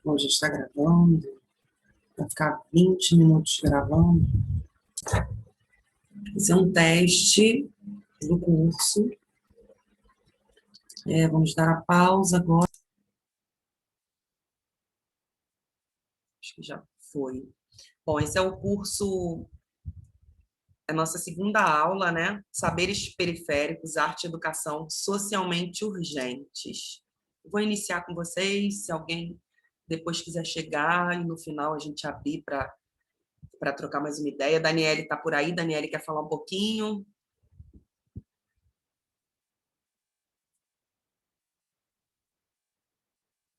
Hoje está gravando, vai ficar 20 minutos gravando. Esse é um teste do curso. Vamos dar a pausa agora. Acho que já foi. Bom, esse é o curso, a nossa segunda aula, né? Saberes periféricos, arte e educação socialmente urgentes. Vou iniciar com vocês, se alguém depois quiser chegar e no final a gente abrir para trocar mais uma ideia. Daniele está por aí. Daniele quer falar um pouquinho?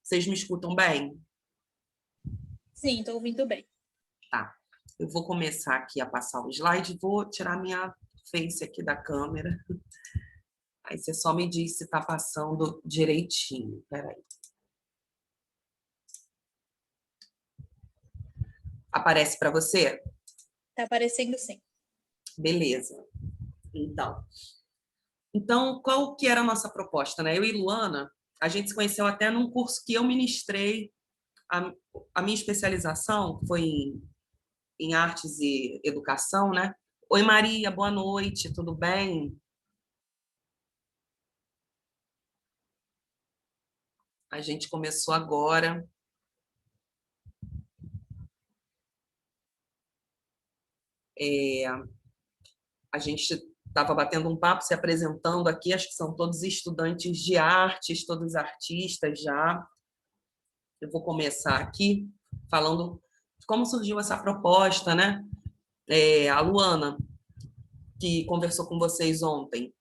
Vocês me escutam bem? Sim, estou ouvindo bem. Tá. Eu vou começar aqui a passar o slide. Vou tirar minha face aqui da câmera. Aí você só me diz se está passando direitinho. Peraí. Aparece para você? Está aparecendo sim. Beleza. Então, qual que era a nossa proposta, né? Eu e Luana, a gente se conheceu até num curso que eu ministrei. A minha especialização foi em artes e educação, né? Oi, Maria, boa noite, tudo bem? A gente começou agora. A gente estava batendo um papo, se apresentando aqui, acho que são todos estudantes de artes, todos artistas já. Eu vou começar aqui falando de como surgiu essa proposta, né? A Luana, que conversou com vocês ontem,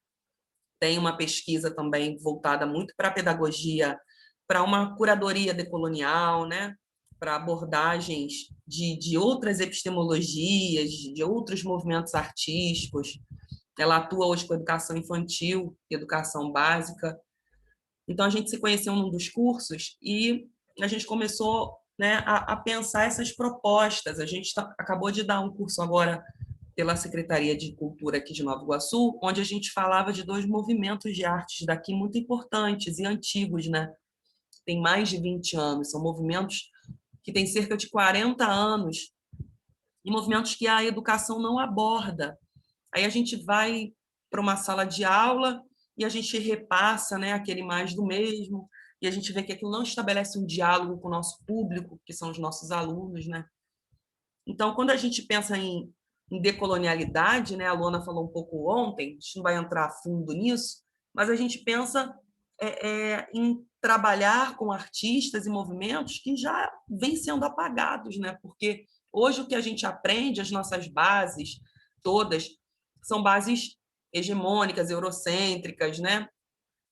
tem uma pesquisa também voltada muito para a pedagogia, para uma curadoria decolonial, né? Para abordagens de outras epistemologias, de outros movimentos artísticos. Ela atua hoje com educação infantil, educação básica. Então, a gente se conheceu num dos cursos e a gente começou, né, a pensar essas propostas. A gente acabou de dar um curso agora pela Secretaria de Cultura aqui de Nova Iguaçu, onde a gente falava de dois movimentos de artes daqui muito importantes e antigos, né? Tem mais de 20 anos, são movimentos que têm cerca de 40 anos e movimentos que a educação não aborda. Aí a gente vai para uma sala de aula e a gente repassa, né, aquele mais do mesmo, e a gente vê que aquilo não estabelece um diálogo com o nosso público, que são os nossos alunos, né? Então, quando a gente pensa em decolonialidade, né, a Luana falou um pouco ontem, a gente não vai entrar a fundo nisso, mas a gente pensa em trabalhar com artistas e movimentos que já vêm sendo apagados, né? Porque hoje o que a gente aprende, as nossas bases todas, são bases hegemônicas, eurocêntricas, né?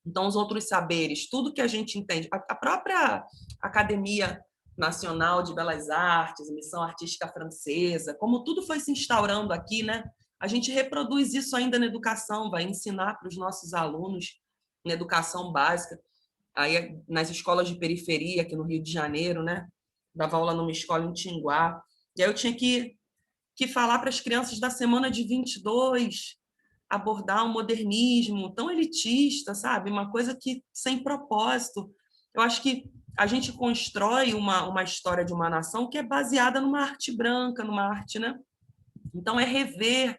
Então, os outros saberes, tudo que a gente entende, a própria Academia Nacional de Belas Artes, a Missão Artística Francesa, como tudo foi se instaurando aqui, né? A gente reproduz isso ainda na educação, vai ensinar para os nossos alunos na educação básica, aí nas escolas de periferia aqui no Rio de Janeiro, né? Dava aula numa escola em Tinguá, e aí eu tinha que falar para as crianças da semana de 22, abordar um modernismo tão elitista, sabe? Uma coisa que sem propósito. Eu acho que a gente constrói uma história de uma nação que é baseada numa arte branca, numa arte, né? Então, é rever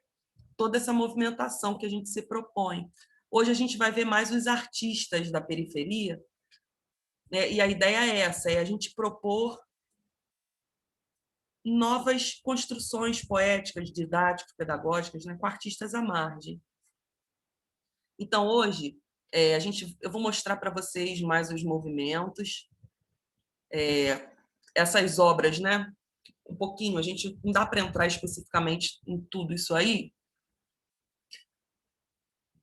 toda essa movimentação que a gente se propõe. Hoje a gente vai ver mais os artistas da periferia, né? E a ideia é essa, é a gente propor novas construções poéticas, didáticas, pedagógicas, né? Com artistas à margem. Então, hoje, eu vou mostrar para vocês mais os movimentos, essas obras, né? Um pouquinho, a gente não dá para entrar especificamente em tudo isso aí,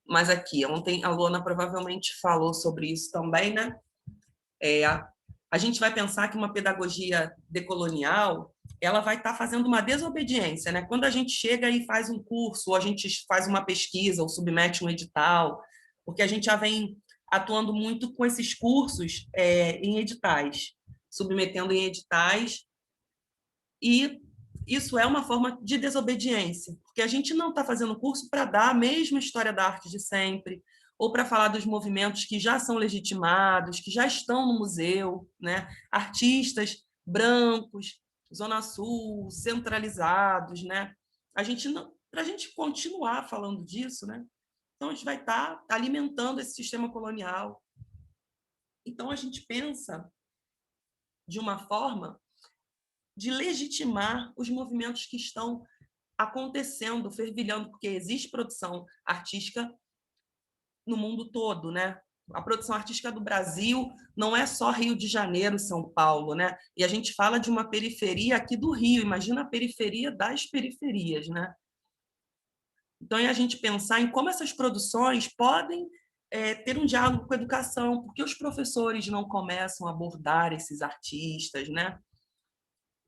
mas aqui, ontem a Luana provavelmente falou sobre isso também, né? A gente vai pensar que uma pedagogia decolonial, ela vai estar fazendo uma desobediência, né? Quando a gente chega e faz um curso, ou a gente faz uma pesquisa, ou submete um edital, porque a gente já vem atuando muito com esses cursos em editais, submetendo em editais, e isso é uma forma de desobediência, porque a gente não está fazendo curso para dar a mesma história da arte de sempre, ou para falar dos movimentos que já são legitimados, que já estão no museu, né? Artistas brancos, Zona Sul, centralizados, né? Para a gente continuar falando disso, né? Então, a gente vai estar alimentando esse sistema colonial. Então, a gente pensa de uma forma de legitimar os movimentos que estão acontecendo, fervilhando, porque existe produção artística no mundo todo, né? A produção artística do Brasil não é só Rio de Janeiro, São Paulo, né? E a gente fala de uma periferia aqui do Rio, imagina a periferia das periferias, né? Então, é a gente pensar em como essas produções podem ter um diálogo com a educação, porque os professores não começam a abordar esses artistas, né?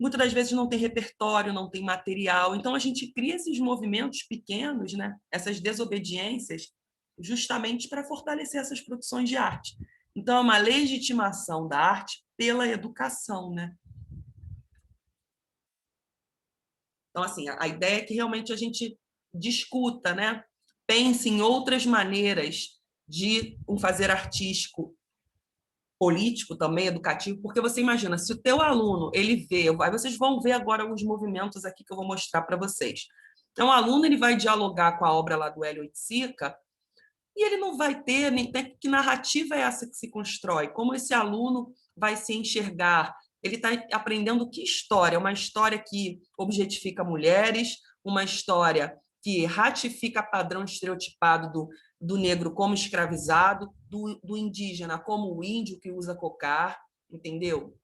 Muitas das vezes não tem repertório, não tem material. Então, a gente cria esses movimentos pequenos, né? Essas desobediências, justamente para fortalecer essas produções de arte. Então, é uma legitimação da arte pela educação, né? Então, assim, a ideia é que realmente a gente discuta, né? Pense em outras maneiras de um fazer artístico, político também, educativo, porque você imagina, se o teu aluno, ele vê, aí vocês vão ver agora alguns movimentos aqui que eu vou mostrar para vocês. Então, o aluno ele vai dialogar com a obra lá do Hélio Oiticica e ele não vai ter nem que narrativa é essa que se constrói, como esse aluno vai se enxergar, ele está aprendendo que história, uma história que objetifica mulheres, uma história que ratifica padrão estereotipado do negro como escravizado, do indígena como o índio que usa cocar, entendeu?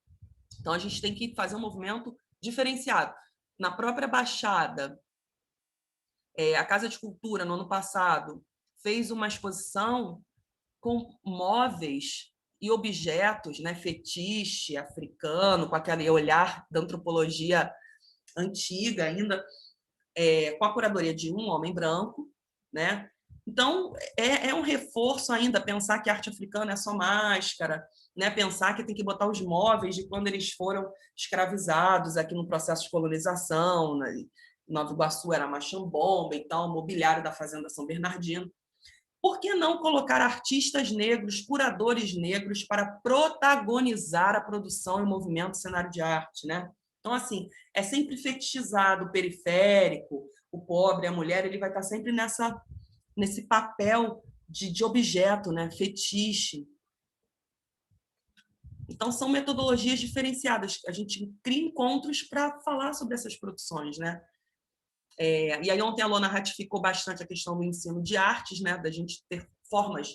Então, a gente tem que fazer um movimento diferenciado. Na própria Baixada, a Casa de Cultura, no ano passado, fez uma exposição com móveis e objetos, né, fetiche africano, com aquele olhar da antropologia antiga ainda, com a curadoria de um homem branco, né? Então, é um reforço ainda pensar que a arte africana é só máscara, né? Pensar que tem que botar os móveis de quando eles foram escravizados aqui no processo de colonização, né? Nova Iguaçu era machambomba e tal, mobiliário da Fazenda São Bernardino. Por que não colocar artistas negros, curadores negros, para protagonizar a produção e o movimento cenário de arte, né? Então, assim, é sempre fetichizado o periférico, o pobre, a mulher, ele vai estar sempre nesse papel de objeto, né? Fetiche. Então, são metodologias diferenciadas. A gente cria encontros para falar sobre essas produções, né? E aí ontem a Lona ratificou bastante a questão do ensino de artes, né? Da gente ter formas,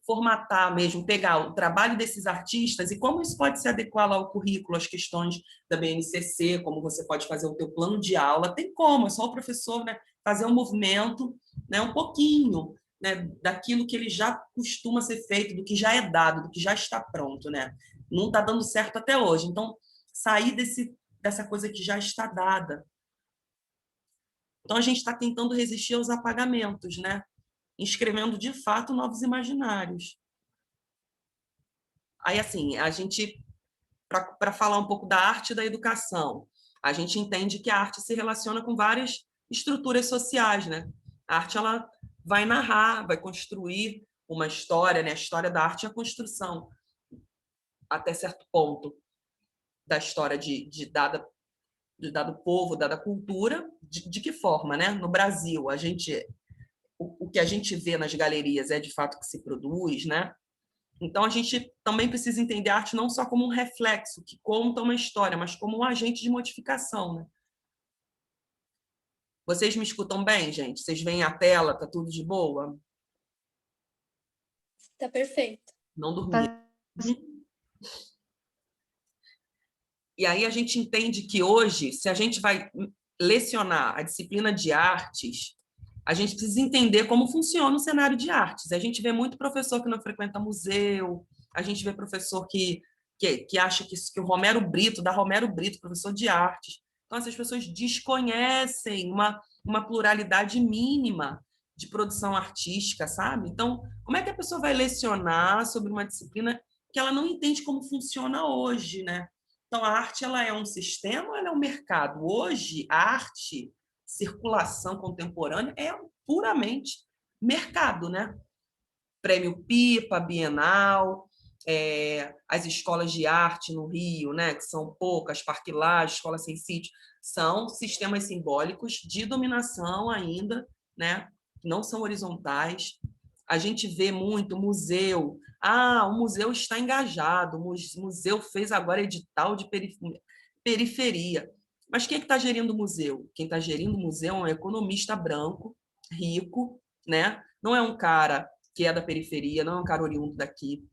formatar mesmo, pegar o trabalho desses artistas e como isso pode se adequar lá ao currículo, às questões da BNCC, como você pode fazer o teu plano de aula. Tem como, é só o professor, né, fazer um movimento, né, um pouquinho, né, daquilo que ele já costuma ser feito, do que já é dado, do que já está pronto, né? Não está dando certo até hoje. Então, sair dessa coisa que já está dada. Então, a gente está tentando resistir aos apagamentos, né? Escrevendo, de fato, novos imaginários. Aí, assim, a gente, para falar um pouco da arte e da educação, a gente entende que a arte se relaciona com várias estruturas sociais, né? A arte, ela vai narrar, vai construir uma história, né? A história da arte é a construção, até certo ponto, da história de dado povo, dada cultura, de que forma, né? No Brasil, o que a gente vê nas galerias é de fato que se produz, né? Então a gente também precisa entender a arte não só como um reflexo que conta uma história, mas como um agente de modificação, né? Vocês me escutam bem, gente? Vocês veem a tela? Tá tudo de boa? Tá perfeito. Não dormi. E aí a gente entende que hoje, se a gente vai lecionar a disciplina de artes, a gente precisa entender como funciona o cenário de artes. A gente vê muito professor que não frequenta museu, a gente vê professor que acha que o Romero Brito, da Romero Brito, professor de artes. Então, essas pessoas desconhecem uma pluralidade mínima de produção artística, sabe? Então, como é que a pessoa vai lecionar sobre uma disciplina que ela não entende como funciona hoje, né? Então, a arte ela é um sistema ou ela é um mercado? Hoje, a arte, circulação contemporânea, é puramente mercado, né? Prêmio Pipa, Bienal, as escolas de arte no Rio, né, que são poucas, Parque Lage, Escola Sem Sítio, são sistemas simbólicos de dominação ainda, né, não são horizontais. A gente vê muito museu. O museu está engajado, o museu fez agora edital de periferia. Mas quem é que está gerindo o museu? Quem está gerindo o museu é um economista branco, rico, né? Não é um cara que é da periferia, não é um cara oriundo daqui.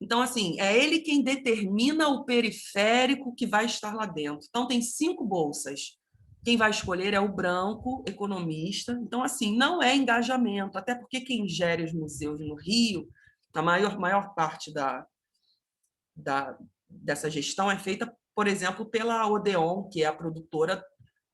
Então, assim, é ele quem determina o periférico que vai estar lá dentro. Então, tem 5 bolsas. Quem vai escolher é o branco, economista. Então, assim, não é engajamento, até porque quem gere os museus no Rio, a maior parte dessa gestão é feita, por exemplo, pela Odeon, que é a produtora,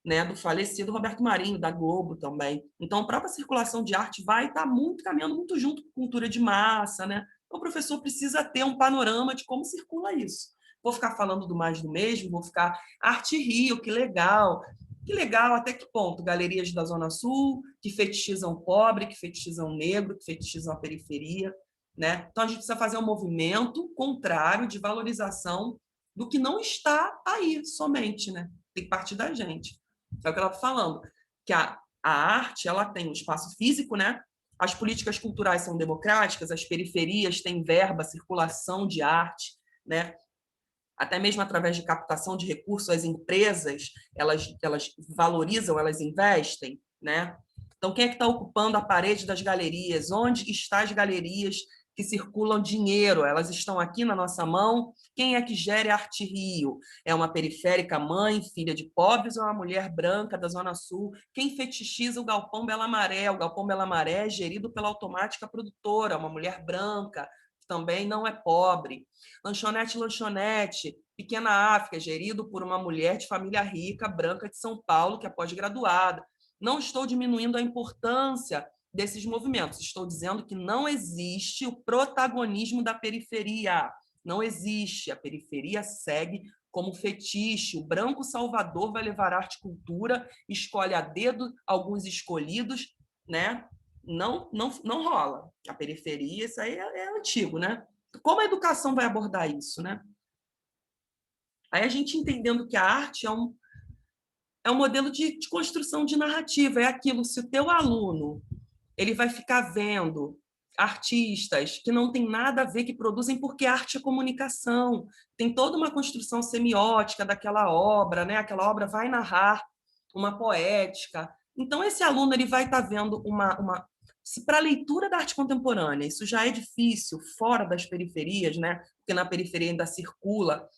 né, do falecido Roberto Marinho, da Globo também. Então, a própria circulação de arte vai estar caminhando muito junto com cultura de massa, né? Então, o professor precisa ter um panorama de como circula isso. Vou ficar falando do mais do mesmo, vou ficar Arte Rio, que legal. Que legal, até que ponto? Galerias da Zona Sul, que fetichizam o pobre, que fetichizam o negro, que fetichizam a periferia, né? Então, a gente precisa fazer um movimento contrário de valorização do que não está aí somente, né? Tem que partir da gente. É o que ela está falando, que a arte ela tem um espaço físico, né? As políticas culturais são democráticas, as periferias têm verba, circulação de arte, né? Até mesmo através de captação de recursos, as empresas elas valorizam, elas investem, né? Então, quem é que está ocupando a parede das galerias? Onde estão as galerias que circulam dinheiro? Elas estão aqui na nossa mão. Quem é que gere a Arte Rio? É uma periférica mãe, filha de pobres, ou uma mulher branca da Zona Sul? Quem fetichiza o Galpão Bela Maré? O Galpão Bela Maré é gerido pela Automática Produtora, uma mulher branca, que também não é pobre. Lanchonete, Pequena África, gerido por uma mulher de família rica, branca de São Paulo, que é pós-graduada. Não estou diminuindo a importância desses movimentos, estou dizendo que não existe o protagonismo da periferia. Não existe. A periferia segue como fetiche. O branco salvador vai levar arte e cultura, escolhe a dedo alguns escolhidos, né? Não rola. A periferia, isso aí é antigo, né? Como a educação vai abordar isso, né? Aí a gente entendendo que a arte é um modelo de construção de narrativa, é aquilo, se o teu aluno ele vai ficar vendo artistas que não tem nada a ver, que produzem, porque arte é comunicação, tem toda uma construção semiótica daquela obra, né? Aquela obra vai narrar uma poética. Então, esse aluno ele vai estar vendo se para a leitura da arte contemporânea isso já é difícil fora das periferias, né? Porque na periferia ainda circula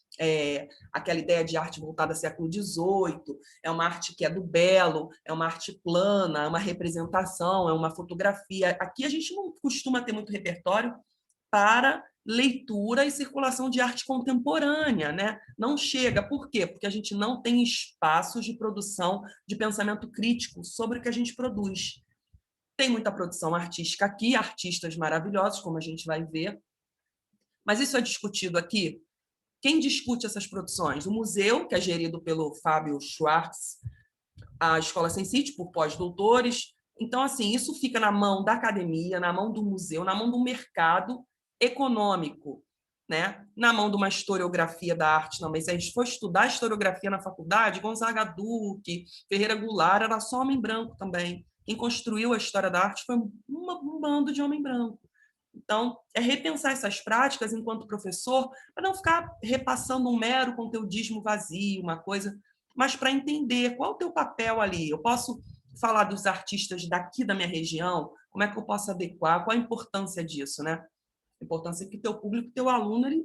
aquela ideia de arte voltada ao século XVIII, é uma arte que é do belo, é uma arte plana, é uma representação, é uma fotografia. Aqui a gente não costuma ter muito repertório para leitura e circulação de arte contemporânea, né? Não chega. Por quê? Porque a gente não tem espaços de produção de pensamento crítico sobre o que a gente produz. Tem muita produção artística aqui, artistas maravilhosos, como a gente vai ver, mas isso é discutido aqui. Quem discute essas produções? O museu, que é gerido pelo Fábio Schwartz, a Escola Sem Sítio, por pós-doutores. Então, assim, isso fica na mão da academia, na mão do museu, na mão do mercado econômico, né? Na mão de uma historiografia da arte também. Se a gente for estudar historiografia na faculdade, Gonzaga Duque, Ferreira Goulart, era só homem branco também. Quem construiu a história da arte foi um bando de homem branco. Então, é repensar essas práticas enquanto professor, para não ficar repassando um mero conteudismo vazio, uma coisa, mas para entender qual é o teu papel ali. Eu posso falar dos artistas daqui da minha região, como é que eu posso adequar, qual a importância disso, né? A importância é que teu público, teu aluno,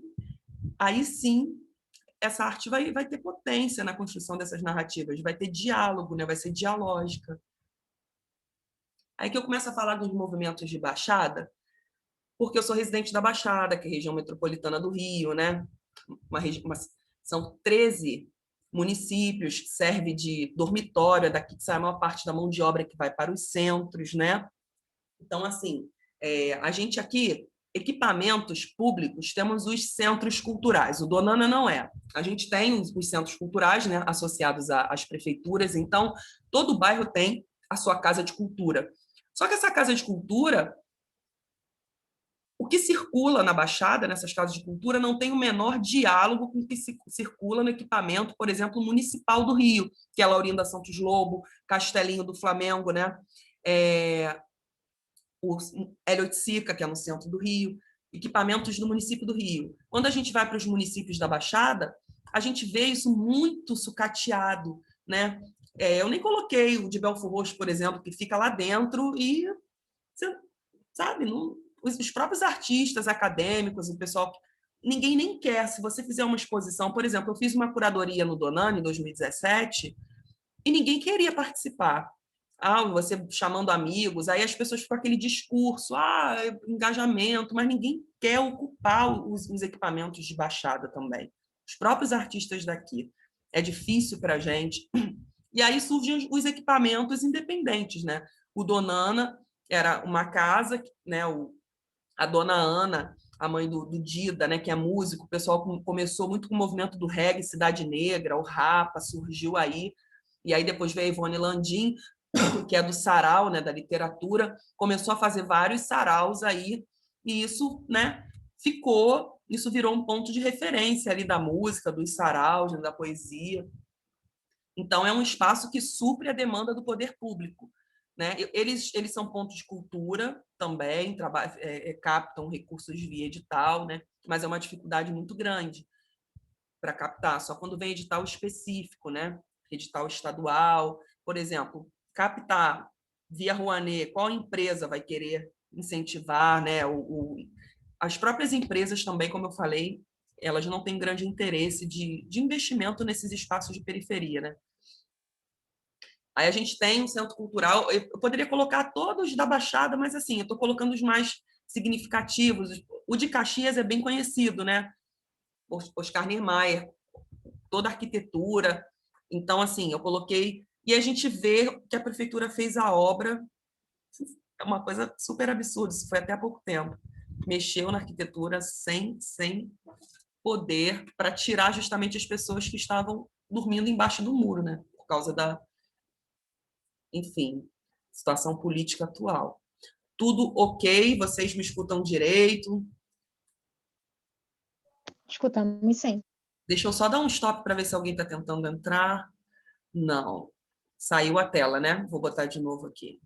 aí sim, essa arte vai ter potência na construção dessas narrativas, vai ter diálogo, né? Vai ser dialógica. Aí que eu começo a falar dos movimentos de Baixada, porque eu sou residente da Baixada, que é a região metropolitana do Rio, né? São 13 municípios que servem de dormitório, é daqui que sai a maior parte da mão de obra que vai para os centros, né? Então, assim, a gente aqui, equipamentos públicos, temos os centros culturais. O Donana não é. A gente tem os centros culturais, né, associados às prefeituras, então todo bairro tem a sua casa de cultura. Só que essa casa de cultura, o que circula na Baixada, nessas casas de cultura, não tem o menor diálogo com o que circula no equipamento, por exemplo, municipal do Rio, que é a Laurinda Santos Lobo, Castelinho do Flamengo, né? O Hélio Oiticica, que é no centro do Rio, equipamentos do município do Rio. Quando a gente vai para os municípios da Baixada, a gente vê isso muito sucateado, né? Eu nem coloquei o de Belford Roxo, por exemplo, que fica lá dentro e, sabe, não, os próprios artistas acadêmicos, o pessoal, ninguém nem quer. Se você fizer uma exposição, por exemplo, eu fiz uma curadoria no Donani em 2017 e ninguém queria participar. Você chamando amigos, aí as pessoas ficam aquele discurso, engajamento, mas ninguém quer ocupar os equipamentos de Baixada também. Os próprios artistas daqui. É difícil para a gente. E aí surgem os equipamentos independentes, né? O Donana era uma casa, né? A dona Ana, a mãe do Dida, né? Que é músico, o pessoal começou muito com o movimento do reggae, Cidade Negra, o Rapa surgiu aí. E aí depois veio a Ivone Landim, que é do sarau, né, da literatura, começou a fazer vários saraus aí, e isso, né, isso virou um ponto de referência ali da música, dos saraus, né, da poesia. Então, é um espaço que supre a demanda do poder público, né? Eles são pontos de cultura também, captam recursos via edital, né? Mas é uma dificuldade muito grande para captar, só quando vem edital específico, né? Edital estadual, por exemplo, captar via Rouanet, qual empresa vai querer incentivar, né? As próprias empresas também, como eu falei, elas não têm grande interesse de investimento nesses espaços de periferia, né? Aí a gente tem um centro cultural, eu poderia colocar todos da Baixada, mas assim, eu estou colocando os mais significativos. O de Caxias é bem conhecido, né? Oscar Niemeyer, toda a arquitetura. Então, assim, eu coloquei... E a gente vê que a prefeitura fez a obra, é uma coisa super absurda, isso foi até há pouco tempo. Mexeu na arquitetura sem poder para tirar justamente as pessoas que estavam dormindo embaixo do muro, né? Por causa da, enfim, situação política atual. Tudo ok? Vocês me escutam direito? Escutamos sim. Deixa eu só dar um stop para ver se alguém está tentando entrar. Não. Saiu a tela, né? Vou botar de novo aqui.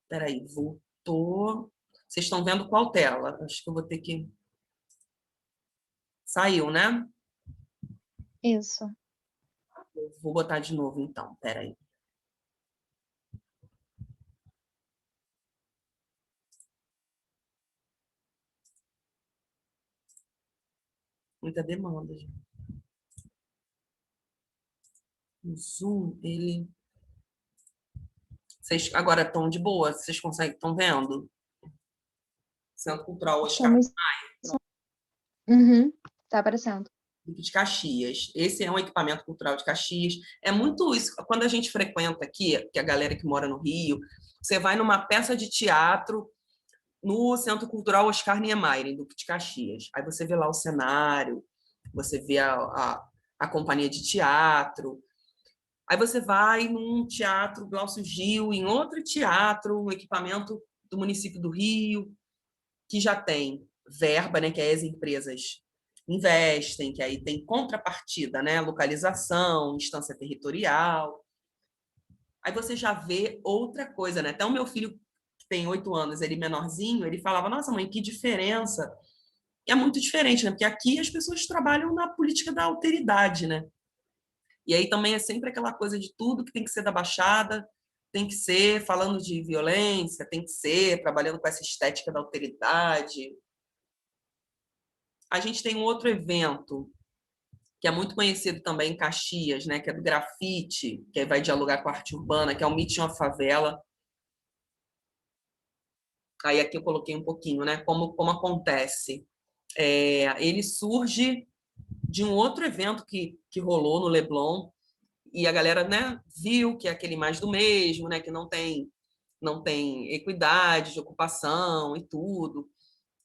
Espera aí, voltou. Vocês estão vendo qual tela? Acho que eu vou ter que... Saiu, né? Isso. Eu vou botar de novo, então. Espera aí. Muita demanda, gente. O Zoom, ele... Vocês agora estão de boa? Vocês conseguem... Estão vendo? Centro Cultural Oscar Estamos... Uhum. Tá aparecendo. de Caxias. Esse é um equipamento cultural de Caxias. É muito isso. Quando a gente frequenta aqui, que a galera que mora no Rio, você vai numa peça de teatro no Centro Cultural Oscar Niemeyer, em Duque de Caxias. Aí você vê lá o cenário, você vê a companhia de teatro. Aí você vai num teatro Glaucio Gil, em outro teatro, um equipamento do município do Rio, que já tem verba, né, que as empresas investem, que aí tem contrapartida, né, localização, instância territorial. Aí você já vê outra coisa, né? Até o meu filho, que tem 8 anos, ele menorzinho, ele falava, nossa, mãe, que diferença. E é muito diferente, né? Porque aqui as pessoas trabalham na política da alteridade, né? E aí também é sempre aquela coisa de tudo que tem que ser da Baixada, tem que ser falando de violência, tem que ser trabalhando com essa estética da alteridade. A gente tem um outro evento que é muito conhecido também em Caxias, né, que é do grafite, que vai dialogar com a arte urbana, que é o Meeting of Favela. Aí aqui eu coloquei um pouquinho, né, como acontece. Ele surge de um outro evento que rolou no Leblon, e a galera, né, viu que é aquele mais do mesmo, né, que não tem equidade de ocupação e tudo.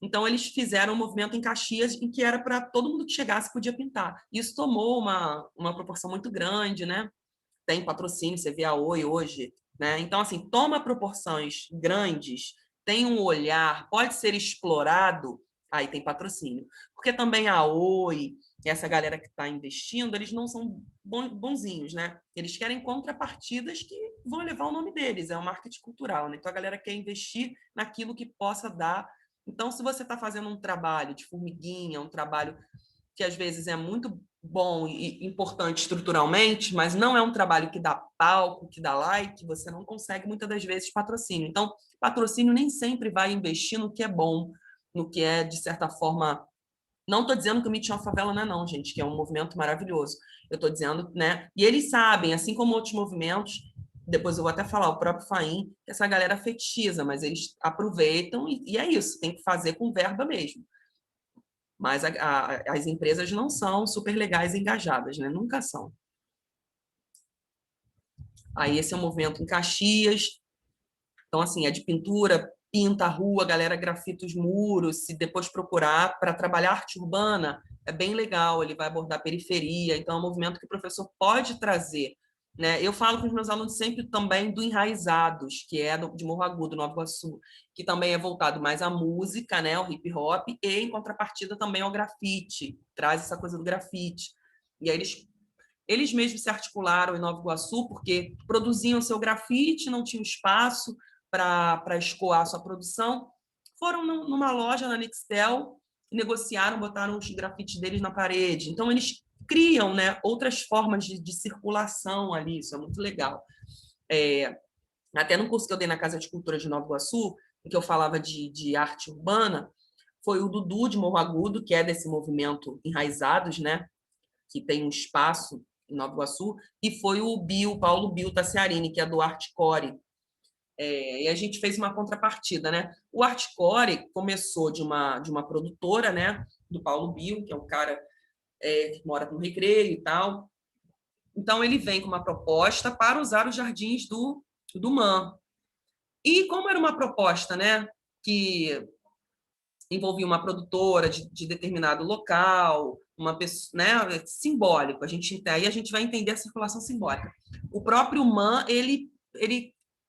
Então, eles fizeram um movimento em Caxias em que era para todo mundo que chegasse podia pintar. Isso tomou uma proporção muito grande, né? Tem patrocínio, você vê a Oi hoje, né? Então, assim, toma proporções grandes, tem um olhar, pode ser explorado, aí tem patrocínio. Porque também a Oi, essa galera que está investindo, eles não são bonzinhos, né? Eles querem contrapartidas que vão levar o nome deles, é um marketing cultural, né? Então, a galera quer investir naquilo que possa dar. Então, se você está fazendo um trabalho de formiguinha, um trabalho que às vezes é muito bom e importante estruturalmente, mas não é um trabalho que dá palco, que dá like, você não consegue muitas das vezes patrocínio. Então, patrocínio nem sempre vai investir no que é bom, no que é, de certa forma... Não estou dizendo que o Meet uma Favela não é não, gente, que é um movimento maravilhoso. Eu estou dizendo, né? E eles sabem, assim como outros movimentos, depois eu vou até falar, o próprio Faim, que essa galera fetichiza, mas eles aproveitam e é isso, tem que fazer com verba mesmo. Mas as empresas não são super legais e engajadas, né? Nunca são. Aí esse é um movimento em Caxias. Então, assim, é de pintura, pinta a rua, a galera grafita os muros. Se depois procurar para trabalhar arte urbana, é bem legal. Ele vai abordar a periferia. Então, é um movimento que o professor pode trazer. Né? Eu falo com os meus alunos sempre também do Enraizados, que é de Morro Agudo, Nova Iguaçu, que também é voltado mais à música, né? Ao hip hop, e em contrapartida também ao grafite, traz essa coisa do grafite. E aí eles mesmos se articularam em Nova Iguaçu, porque produziam seu grafite, não tinham espaço para escoar sua produção, foram numa loja na Nixtel, negociaram, botaram os grafites deles na parede. Então, eles criam, né, outras formas de circulação ali, isso é muito legal. Até no curso que eu dei na Casa de Cultura de Nova Iguaçu, em que eu falava de arte urbana, foi o Dudu de Morro Agudo, que é desse movimento Enraizados, né, que tem um espaço em Nova Iguaçu, e foi o Paulo Bill Tassiarini, que é do Artcore. E a gente fez uma contrapartida, né? O Artcore começou de uma produtora, né? Do Paulo Bill, que é um cara que mora no Recreio e tal. Então, ele vem com uma proposta para usar os jardins do MAN. E como era uma proposta, né? Que envolvia uma produtora de determinado local, uma pessoa, né, simbólico. Aí a gente vai entender a circulação simbólica. O próprio MAN, ele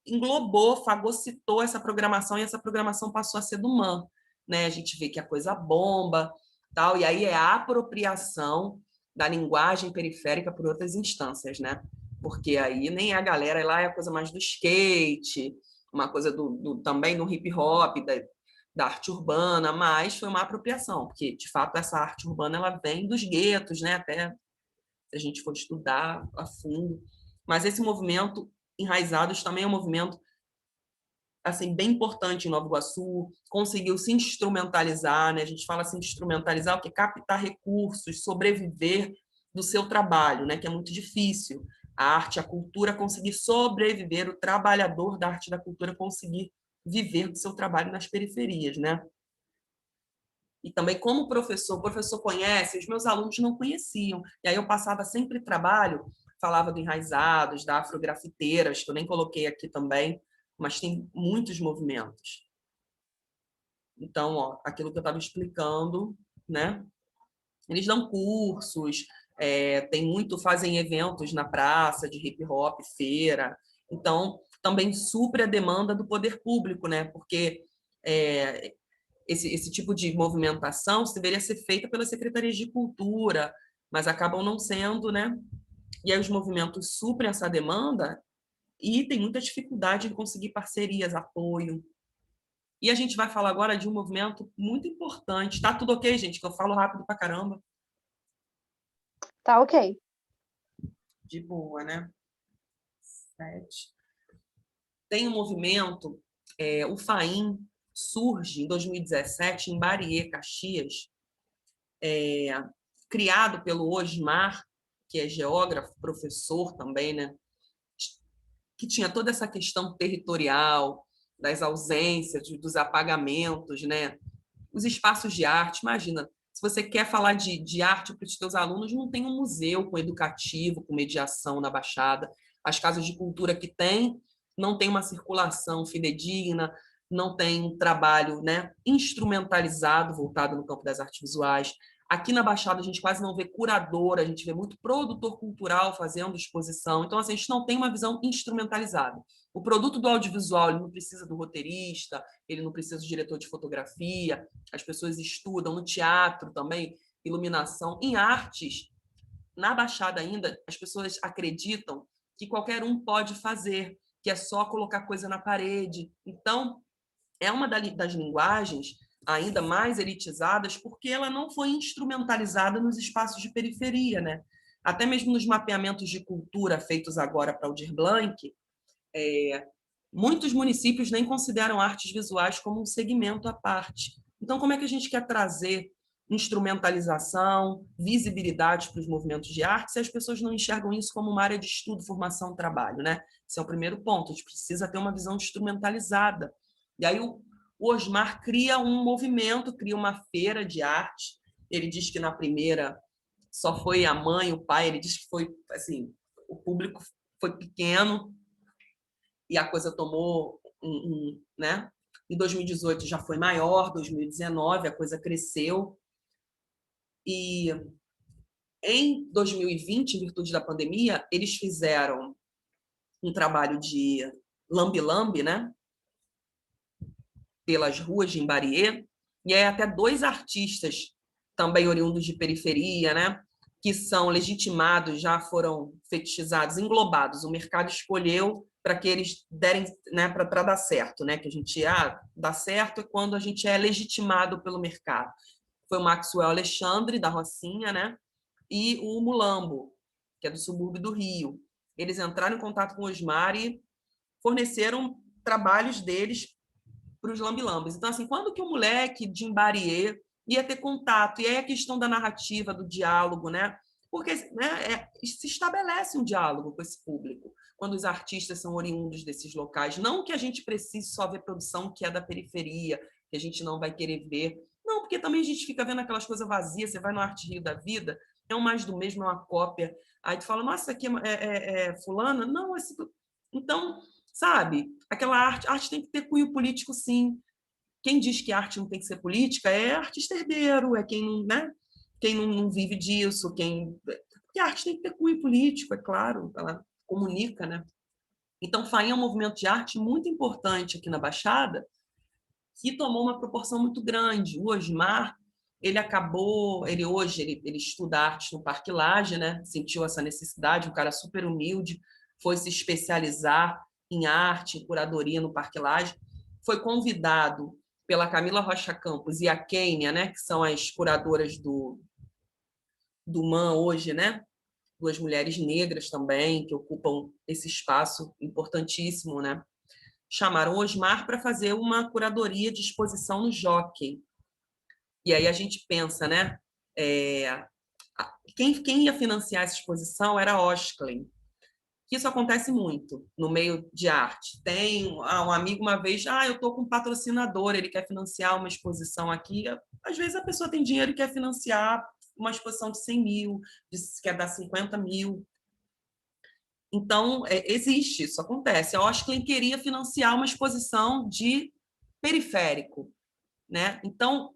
englobou, fagocitou essa programação e essa programação passou a ser do MAN, né? A gente vê que a coisa bomba, tal, e aí é a apropriação da linguagem periférica por outras instâncias, né? Porque aí nem a galera lá é a coisa mais do skate, uma coisa também do hip hop, da arte urbana, mas foi uma apropriação, porque, de fato, essa arte urbana ela vem dos guetos, né? Até se a gente for estudar a fundo. Mas esse movimento Enraizados também é um movimento assim bem importante em Nova Iguaçu, conseguiu se instrumentalizar, né? A gente fala assim, instrumentalizar, o que é captar recursos, sobreviver do seu trabalho, né? Que é muito difícil. A arte, a cultura conseguir sobreviver, o trabalhador da arte e da cultura conseguir viver do seu trabalho nas periferias, né? E também como professor, o professor conhece, os meus alunos não conheciam. E aí eu passava sempre trabalho, falava do Enraizados, da Afrografiteiras, que eu nem coloquei aqui também, mas tem muitos movimentos. Então, ó, aquilo que eu estava explicando, né? Eles dão cursos, fazem eventos na praça de hip hop, feira. Então, também supre a demanda do poder público, né? Porque esse tipo de movimentação deveria ser feita pelas secretarias de cultura, mas acabam não sendo, né? E aí os movimentos suprem essa demanda e tem muita dificuldade em conseguir parcerias, apoio. E a gente vai falar agora de um movimento muito importante. Tá tudo ok, gente? Que eu falo rápido pra caramba. Tá ok. De boa, né? 7. Tem um movimento, o FAIM surge em 2017 em Bariê, Caxias, criado pelo Osmar, que é geógrafo, professor também, né? Que tinha toda essa questão territorial, das ausências, dos apagamentos, né? Os espaços de arte, imagina, se você quer falar de arte para os seus alunos, não tem um museu com educativo, com mediação na Baixada. As casas de cultura que tem, não tem uma circulação fidedigna, não tem um trabalho, né, instrumentalizado, voltado no campo das artes visuais. Aqui na Baixada a gente quase não vê curador, a gente vê muito produtor cultural fazendo exposição. Então, assim, a gente não tem uma visão instrumentalizada. O produto do audiovisual, ele não precisa do roteirista, ele não precisa do diretor de fotografia, as pessoas estudam no teatro também, iluminação. Em artes, na Baixada ainda, as pessoas acreditam que qualquer um pode fazer, que é só colocar coisa na parede. Então, é uma das linguagens ainda mais elitizadas porque ela não foi instrumentalizada nos espaços de periferia, né? Até mesmo nos mapeamentos de cultura feitos agora para o Aldir Blanc, muitos municípios nem consideram artes visuais como um segmento à parte. Então, como é que a gente quer trazer instrumentalização, visibilidade para os movimentos de arte se as pessoas não enxergam isso como uma área de estudo, formação, trabalho, né? Esse é o primeiro ponto. A gente precisa ter uma visão instrumentalizada. E aí o Osmar cria um movimento, cria uma feira de arte. Ele diz que na primeira só foi a mãe, o pai. Ele diz que foi assim, o público foi pequeno e a coisa tomou né? Em 2018 já foi maior, 2019 a coisa cresceu. E em 2020, em virtude da pandemia, eles fizeram um trabalho de lambe-lambe, né? Pelas ruas de Imbariê, e aí até 2 artistas, também oriundos de periferia, né? Que são legitimados, já foram fetichizados, englobados. O mercado escolheu para que eles derem, né, para dar certo, né? Que a gente dá certo é quando a gente é legitimado pelo mercado. Foi o Maxwell Alexandre, da Rocinha, né? E o Mulambo, que é do subúrbio do Rio. Eles entraram em contato com o Osmar e forneceram trabalhos deles para os lambilambes. Então, assim, quando que o moleque de Imbariê ia ter contato? E aí a questão da narrativa, do diálogo, né? Porque né, se estabelece um diálogo com esse público quando os artistas são oriundos desses locais. Não que a gente precise só ver produção que é da periferia, que a gente não vai querer ver. Não, porque também a gente fica vendo aquelas coisas vazias, você vai no Arte Rio da Vida, é um mais do mesmo, é uma cópia. Aí tu fala, nossa, aqui é fulana? Não, esse... Então, sabe, aquela arte tem que ter cunho político, sim. Quem diz que arte não tem que ser política é artista herdeiro, é quem não, né? Quem não vive disso, porque a arte tem que ter cunho político, é claro, ela comunica, né? Então, FAIM é um movimento de arte muito importante aqui na Baixada, que tomou uma proporção muito grande. O Osmar, ele estuda arte no Parque Lage, né? Sentiu essa necessidade, um cara super humilde, foi se especializar em arte, em curadoria no Parque Lage, foi convidado pela Camila Rocha Campos e a Kênia, né, que são as curadoras do MAN hoje, né? 2 mulheres negras também, que ocupam esse espaço importantíssimo, né? Chamaram o Osmar para fazer uma curadoria de exposição no Jockey. E aí a gente pensa, né? Quem ia financiar essa exposição era a Osklen. Isso acontece muito no meio de arte. Tem um amigo uma vez, eu estou com um patrocinador, ele quer financiar uma exposição aqui. Às vezes a pessoa tem dinheiro e quer financiar uma exposição de 100 mil, quer dar 50 mil. Então, existe, isso acontece. A Osklen queria financiar uma exposição de periférico, né? Então,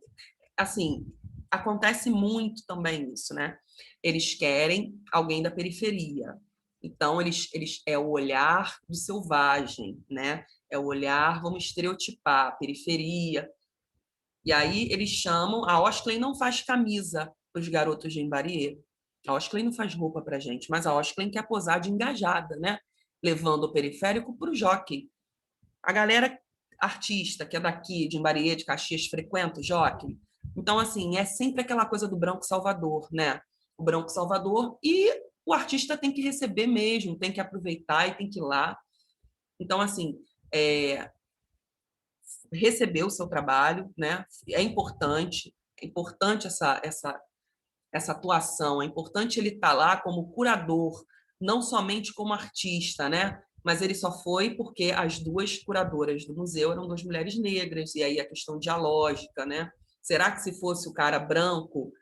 assim, acontece muito também isso, né? Eles querem alguém da periferia. Então, eles é o olhar do selvagem, né? É o olhar, vamos estereotipar, periferia. E aí eles chamam... A Osklen não faz camisa para os garotos de Imbariê. A Osklen não faz roupa para gente, mas a Osklen quer posar de engajada, né? Levando o periférico para o jockey. A galera artista que é daqui, de Imbariê, de Caxias, frequenta o jockey. Então, assim, é sempre aquela coisa do branco salvador, né? O branco salvador, e o artista tem que receber mesmo, tem que aproveitar e tem que ir lá. Então, assim, receber o seu trabalho, né? É importante essa atuação, é importante ele estar lá como curador, não somente como artista, né? Mas ele só foi porque as 2 curadoras do museu eram 2 mulheres negras, e aí a questão dialógica, né? Será que se fosse o cara branco,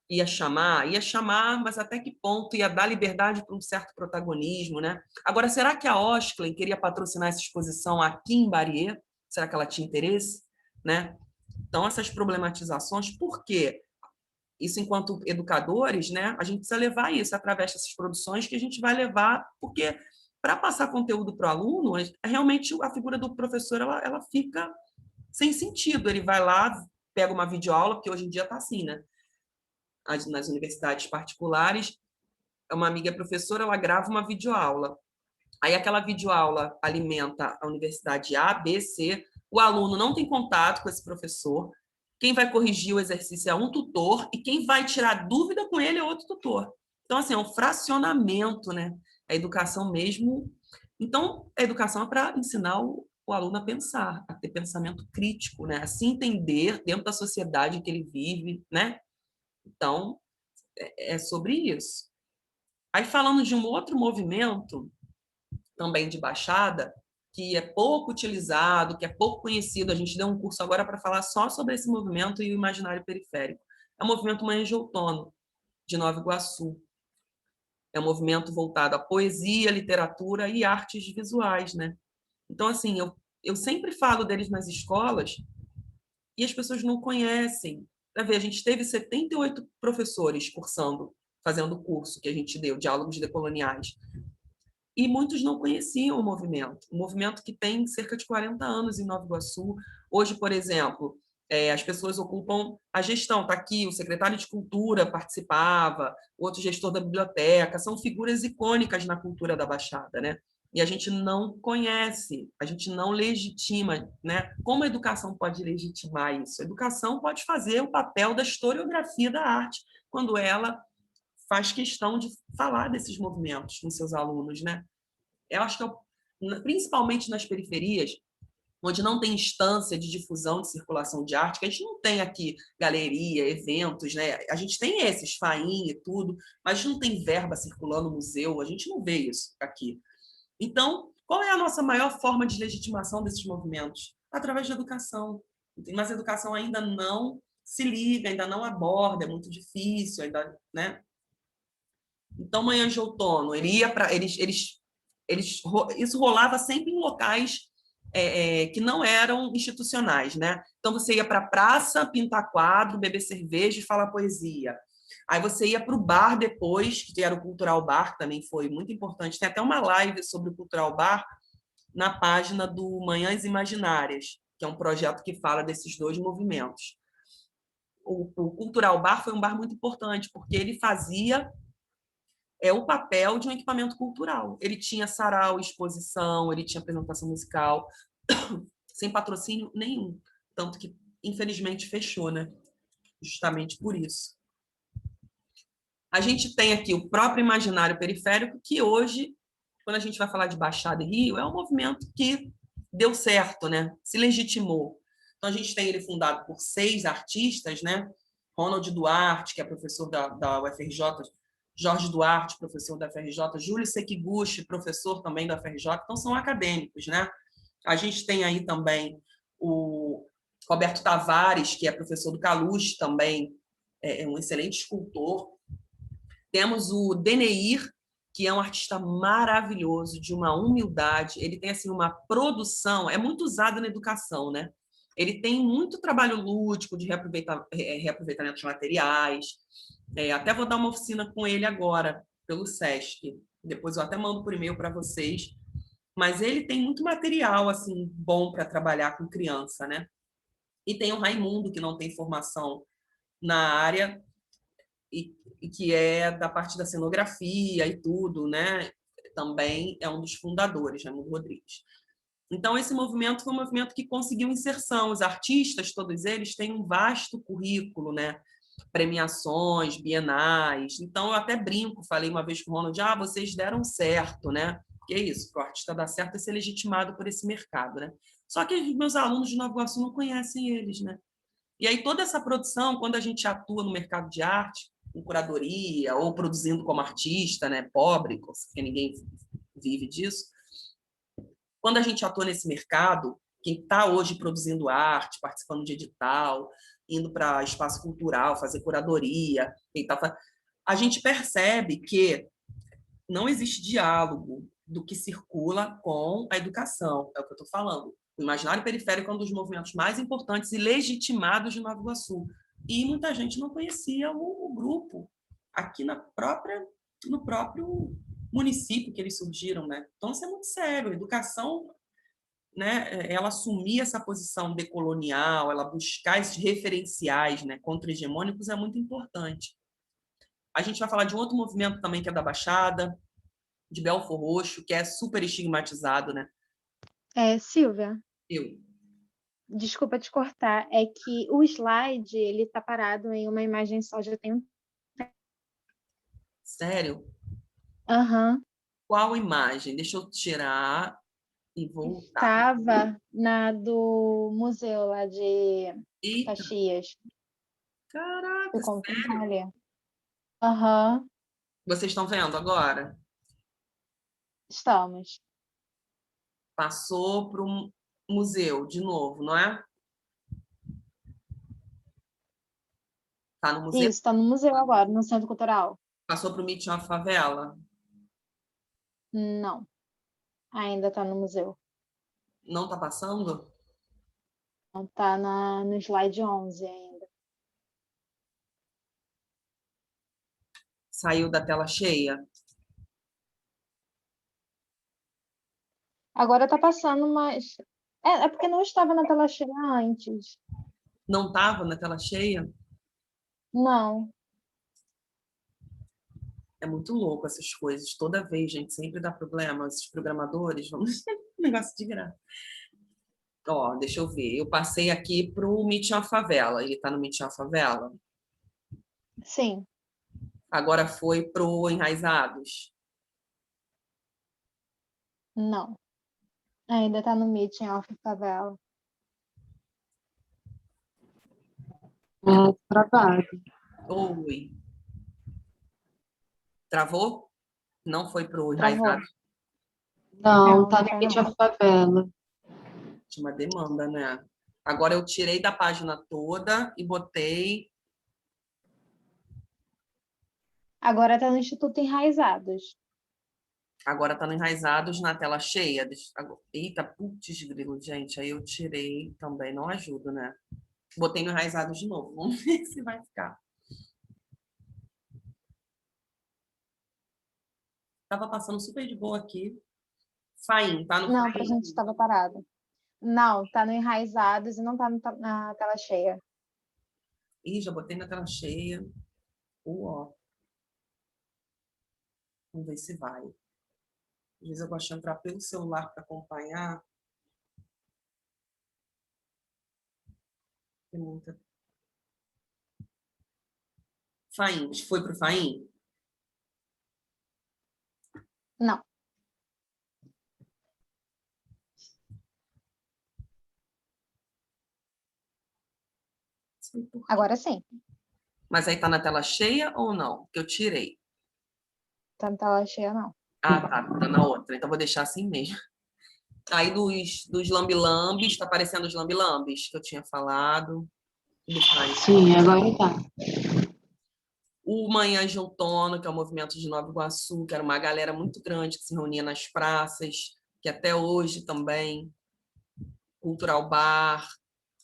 ia chamar? Ia chamar, mas até que ponto ia dar liberdade para um certo protagonismo, né? Agora, será que a Osklen queria patrocinar essa exposição aqui em Imbariê? Será que ela tinha interesse? Né? Então, essas problematizações, por quê? Isso, enquanto educadores, né, a gente precisa levar isso através dessas produções que a gente vai levar, porque para passar conteúdo para o aluno, realmente a figura do professor ela fica sem sentido. Ele vai lá, pega uma videoaula, porque hoje em dia está assim, né? Nas universidades particulares, uma amiga professora, ela grava uma videoaula. Aí aquela videoaula alimenta a universidade A, B, C, o aluno não tem contato com esse professor, quem vai corrigir o exercício é um tutor e quem vai tirar dúvida com ele é outro tutor. Então, assim, é um fracionamento, né? A educação mesmo. Então, a educação é para ensinar o aluno a pensar, a ter pensamento crítico, né? A se entender dentro da sociedade em que ele vive, né? Então, é sobre isso. Aí, falando de um outro movimento, também de Baixada, que é pouco utilizado, que é pouco conhecido. A gente deu um curso agora para falar só sobre esse movimento e o imaginário periférico. É o movimento Manhãs de Outono, de Nova Iguaçu. É um movimento voltado à poesia, literatura e artes visuais, né? Então, assim, eu sempre falo deles nas escolas e as pessoas não conhecem. Para ver, a gente teve 78 professores cursando, fazendo o curso que a gente deu, Diálogos Decoloniais. E muitos não conheciam o movimento que tem cerca de 40 anos em Nova Iguaçu. Hoje, por exemplo, as pessoas ocupam a gestão, está aqui, o secretário de Cultura participava, outro gestor da biblioteca, são figuras icônicas na cultura da Baixada, né? E a gente não conhece, a gente não legitima, né? Como a educação pode legitimar isso? A educação pode fazer o papel da historiografia da arte, quando ela faz questão de falar desses movimentos com seus alunos, né? Eu acho que principalmente nas periferias, onde não tem instância de difusão de circulação de arte, que a gente não tem aqui galeria, eventos, né? A gente tem esses, FAIM e tudo, mas a gente não tem verba circulando no museu, a gente não vê isso aqui. Então, qual é a nossa maior forma de legitimação desses movimentos? Através da educação. Mas a educação ainda não se liga, ainda não aborda, é muito difícil, ainda, né? Então, Manhãs de Outono, ele ia para isso rolava sempre em locais que não eram institucionais, né? Então você ia para a praça pintar quadro, beber cerveja e falar poesia. Aí você ia para o bar depois, que era o Cultural Bar, que também foi muito importante. Tem até uma live sobre o Cultural Bar na página do Manhãs Imaginárias, que é um projeto que fala desses dois movimentos. O Cultural Bar foi um bar muito importante, porque ele fazia o papel de um equipamento cultural. Ele tinha sarau, exposição, ele tinha apresentação musical, sem patrocínio nenhum. Tanto que, infelizmente, fechou, né? Justamente por isso. A gente tem aqui o próprio imaginário periférico, que hoje, quando a gente vai falar de Baixada e Rio, é um movimento que deu certo, né? Se legitimou. Então, a gente tem ele fundado por 6 artistas, né? Ronald Duarte, que é professor da UFRJ, Jorge Duarte, professor da UFRJ, Júlio Sekiguchi, professor também da UFRJ, então são acadêmicos, né? A gente tem aí também o Roberto Tavares, que é professor do Caluche também, é um excelente escultor. Temos o Deneir, que é um artista maravilhoso, de uma humildade. Ele tem assim uma produção, é muito usado na educação, né? Ele tem muito trabalho lúdico de reaproveitamento de materiais. Até vou dar uma oficina com ele agora, pelo SESC. Depois eu até mando por e-mail para vocês. Mas ele tem muito material assim bom para trabalhar com criança, né? E tem o Raimundo, que não tem formação na área, e que é da parte da cenografia e tudo, né? Também é um dos fundadores, Raimundo Rodrigues. Então, esse movimento foi um movimento que conseguiu inserção. Os artistas, todos eles, têm um vasto currículo, né? Premiações, bienais. Então, eu até brinco, falei uma vez com o Ronald, vocês deram certo, né? Que é isso, que o artista dá certo é ser legitimado por esse mercado, né? Só que os meus alunos de Nova Iguaçu não conhecem eles, né? E aí toda essa produção, quando a gente atua no mercado de arte, em curadoria, ou produzindo como artista, né, pobre, porque ninguém vive disso, quando a gente atua nesse mercado, quem está hoje produzindo arte, participando de edital, indo para espaço cultural, fazer curadoria, a gente percebe que não existe diálogo do que circula com a educação, é o que eu estou falando. O imaginário periférico é um dos movimentos mais importantes e legitimados de Nova Iguaçu. E muita gente não conhecia o grupo aqui no próprio município que eles surgiram, né? Então, isso é muito sério. A educação, né, ela assumir essa posição decolonial, ela buscar esses referenciais, né, contra-hegemônicos é muito importante. A gente vai falar de um outro movimento também que é da Baixada, de Belfor Roxo, que é super estigmatizado, né? Silvia, Eu. desculpa te cortar, é que o slide, ele tá parado em uma imagem só, já tem um... Sério? Aham. Qual imagem? Deixa eu tirar e voltar. Estava na do museu lá de Eita, Caxias. caraca, Ficou um tempão sério? ali. Aham, Vocês estão vendo agora? estamos. Passou para um museu de novo, não é? Tá no museu? Isso, está no museu agora, no Centro Cultural. Passou para o Meet uma Favela? Não, ainda está no museu. Não está passando? Não está no slide 11 ainda. Saiu da tela cheia? Agora está passando, mas... É porque não estava na tela cheia antes. Não estava na tela cheia? Não. É muito louco essas coisas. Toda vez, gente, sempre dá problema. Esses programadores, vamos... negócio de graça. Ó, deixa eu ver. Eu passei aqui para o Meet uma Favela. Ele está no Meet uma Favela? Sim, Agora foi para o Enraizados? não. Ainda está no Meeting Off Favela. Travado. Oi. Travou? Não foi para o Travou. Enraizados? Não, Não, tá não no foi Meet não. a Favela. Tinha uma demanda, né? Agora eu tirei da página toda e botei. Agora está no Instituto Enraizados. Agora está no Enraizados na tela cheia. Eita, putz, grilo, gente. Aí eu tirei também, não ajuda, né? Botei no Enraizados de novo. Vamos ver se vai ficar. Tava passando super de boa aqui. Faim, tá no Não, pra Faim? gente estava parado. Não, tá no Enraizados e não tá na tela cheia. Ih, já botei na tela cheia. Ó. Vamos ver se vai. Às vezes eu gosto de entrar pelo celular para acompanhar. Tem muita. Faim, foi pro Faim? Não, Sei por quê. agora sim. Mas aí tá na tela cheia ou não? Que eu tirei. Tá na tela cheia, não. Ah, tá na outra. Então vou deixar assim mesmo. Aí dos lambilambes, tá aparecendo os lambilambes que eu tinha falado. Do Faim. Sim, agora tá. O Manhã de Outono, que é o movimento de Nova Iguaçu, que era uma galera muito grande que se reunia nas praças, que até hoje também, Cultural Bar,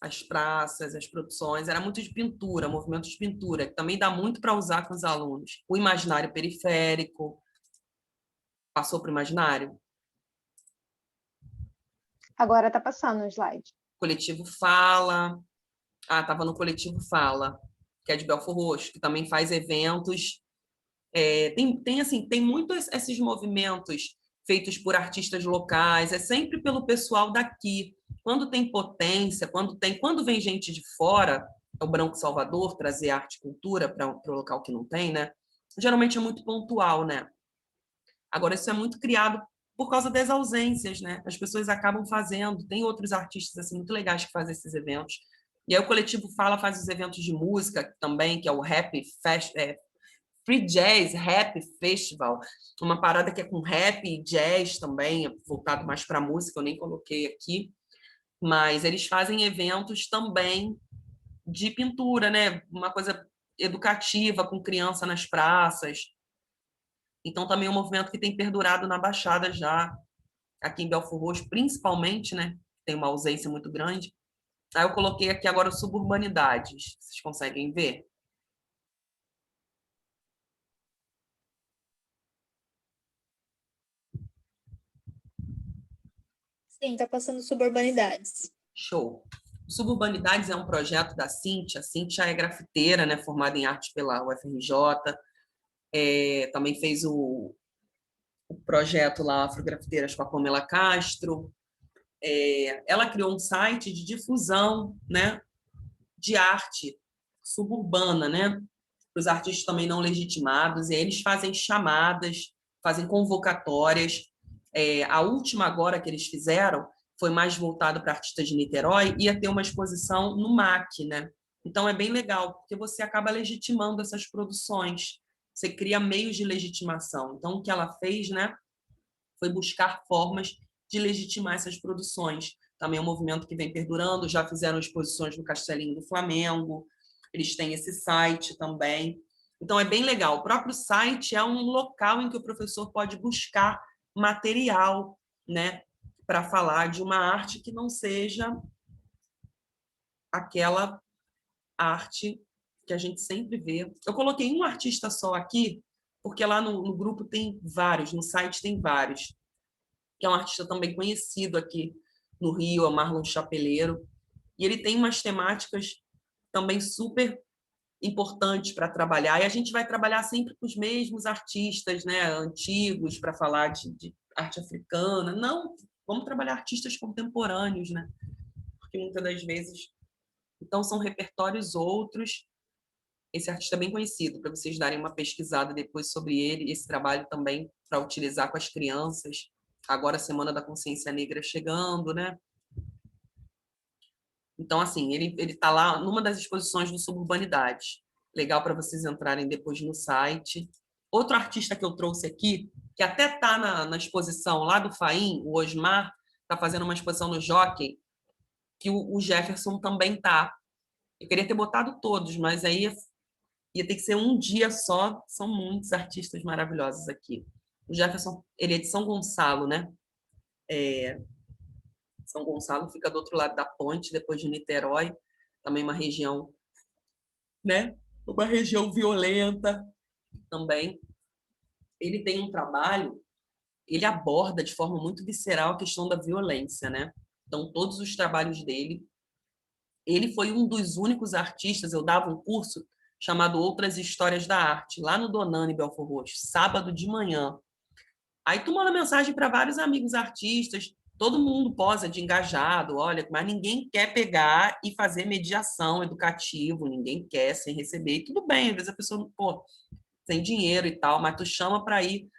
as praças, as produções, era muito de pintura, movimento de pintura, que também dá muito para usar com os alunos. O imaginário periférico, passou para o imaginário? Agora tá passando o slide. Coletivo Fala, estava no Coletivo Fala, que é de Belfor Roxo, que também faz eventos. Tem muitos esses movimentos feitos por artistas locais, é sempre pelo pessoal daqui. Quando tem potência, quando vem gente de fora, é o Branco Salvador trazer arte e cultura para o local que não tem, né? Geralmente é muito pontual, né? Agora isso é muito criado por causa das ausências, né? As pessoas acabam fazendo, tem outros artistas assim muito legais que fazem esses eventos. E aí o Coletivo Fala faz os eventos de música também, que é o Rap Fest, Free Jazz Rap Festival, uma parada que é com rap e jazz também, voltado mais para música, eu nem coloquei aqui, mas eles fazem eventos também de pintura, né? Uma coisa educativa com criança nas praças. Então também é um movimento que tem perdurado na Baixada já, aqui em Belfor Roxo, principalmente, né? tem uma ausência muito grande. Aí eu coloquei aqui agora suburbanidades. Vocês conseguem ver? Sim, tá passando suburbanidades. Show. Suburbanidades é um projeto da Cíntia. A Cíntia é grafiteira, né, formada em arte pela UFRJ. Também fez o projeto lá Afrografiteiras com a Pamela Castro. Ela criou um site de difusão, né, de arte suburbana, né, para os artistas também não legitimados, e aí eles fazem chamadas, fazem convocatórias. A última agora que eles fizeram foi mais voltado para artistas de Niterói, ia ter uma exposição no MAC, né? Então é bem legal, porque você acaba legitimando essas produções, você cria meios de legitimação. Então o que ela fez, né, foi buscar formas de legitimar essas produções. Também é um movimento que vem perdurando, já fizeram exposições no Castelinho do Flamengo, eles têm esse site também. Então, é bem legal. O próprio site é um local em que o professor pode buscar material, né, para falar de uma arte que não seja aquela arte que a gente sempre vê. Eu coloquei um artista só aqui, porque lá no grupo tem vários, no site tem vários, que é um artista também conhecido aqui no Rio, é o Marlon Chapeleiro, e ele tem umas temáticas também super importantes para trabalhar, e a gente vai trabalhar sempre com os mesmos artistas, né, antigos, para falar de arte africana. Não, vamos trabalhar artistas contemporâneos, né? Porque muitas das vezes... Então, são repertórios outros. Esse artista é bem conhecido, para vocês darem uma pesquisada depois sobre ele, esse trabalho também para utilizar com as crianças. Agora, a Semana da Consciência Negra chegando, né? Então, assim, ele está lá numa das exposições do Suburbanidades. Legal para vocês entrarem depois no site. Outro artista que eu trouxe aqui, que até está na exposição lá do Faim, o Osmar, está fazendo uma exposição no Jockey, que o Jefferson também está. Eu queria ter botado todos, mas aí ia ter que ser um dia só. São muitos artistas maravilhosos aqui. O Jefferson, ele é de São Gonçalo, né? São Gonçalo fica do outro lado da ponte, depois de Niterói, também uma região, né? Uma região violenta também. Ele tem um trabalho, ele aborda de forma muito visceral a questão da violência, né? Então, todos os trabalhos dele, ele foi um dos únicos artistas, eu dava um curso chamado Outras Histórias da Arte, lá no Donani, Belfort Roxo, sábado de manhã. Aí tu manda mensagem para vários amigos artistas, todo mundo posa de engajado, olha, mas ninguém quer pegar e fazer mediação educativo, ninguém quer sem receber, e tudo bem, às vezes a pessoa, pô, tem dinheiro e tal, mas tu chama para ir,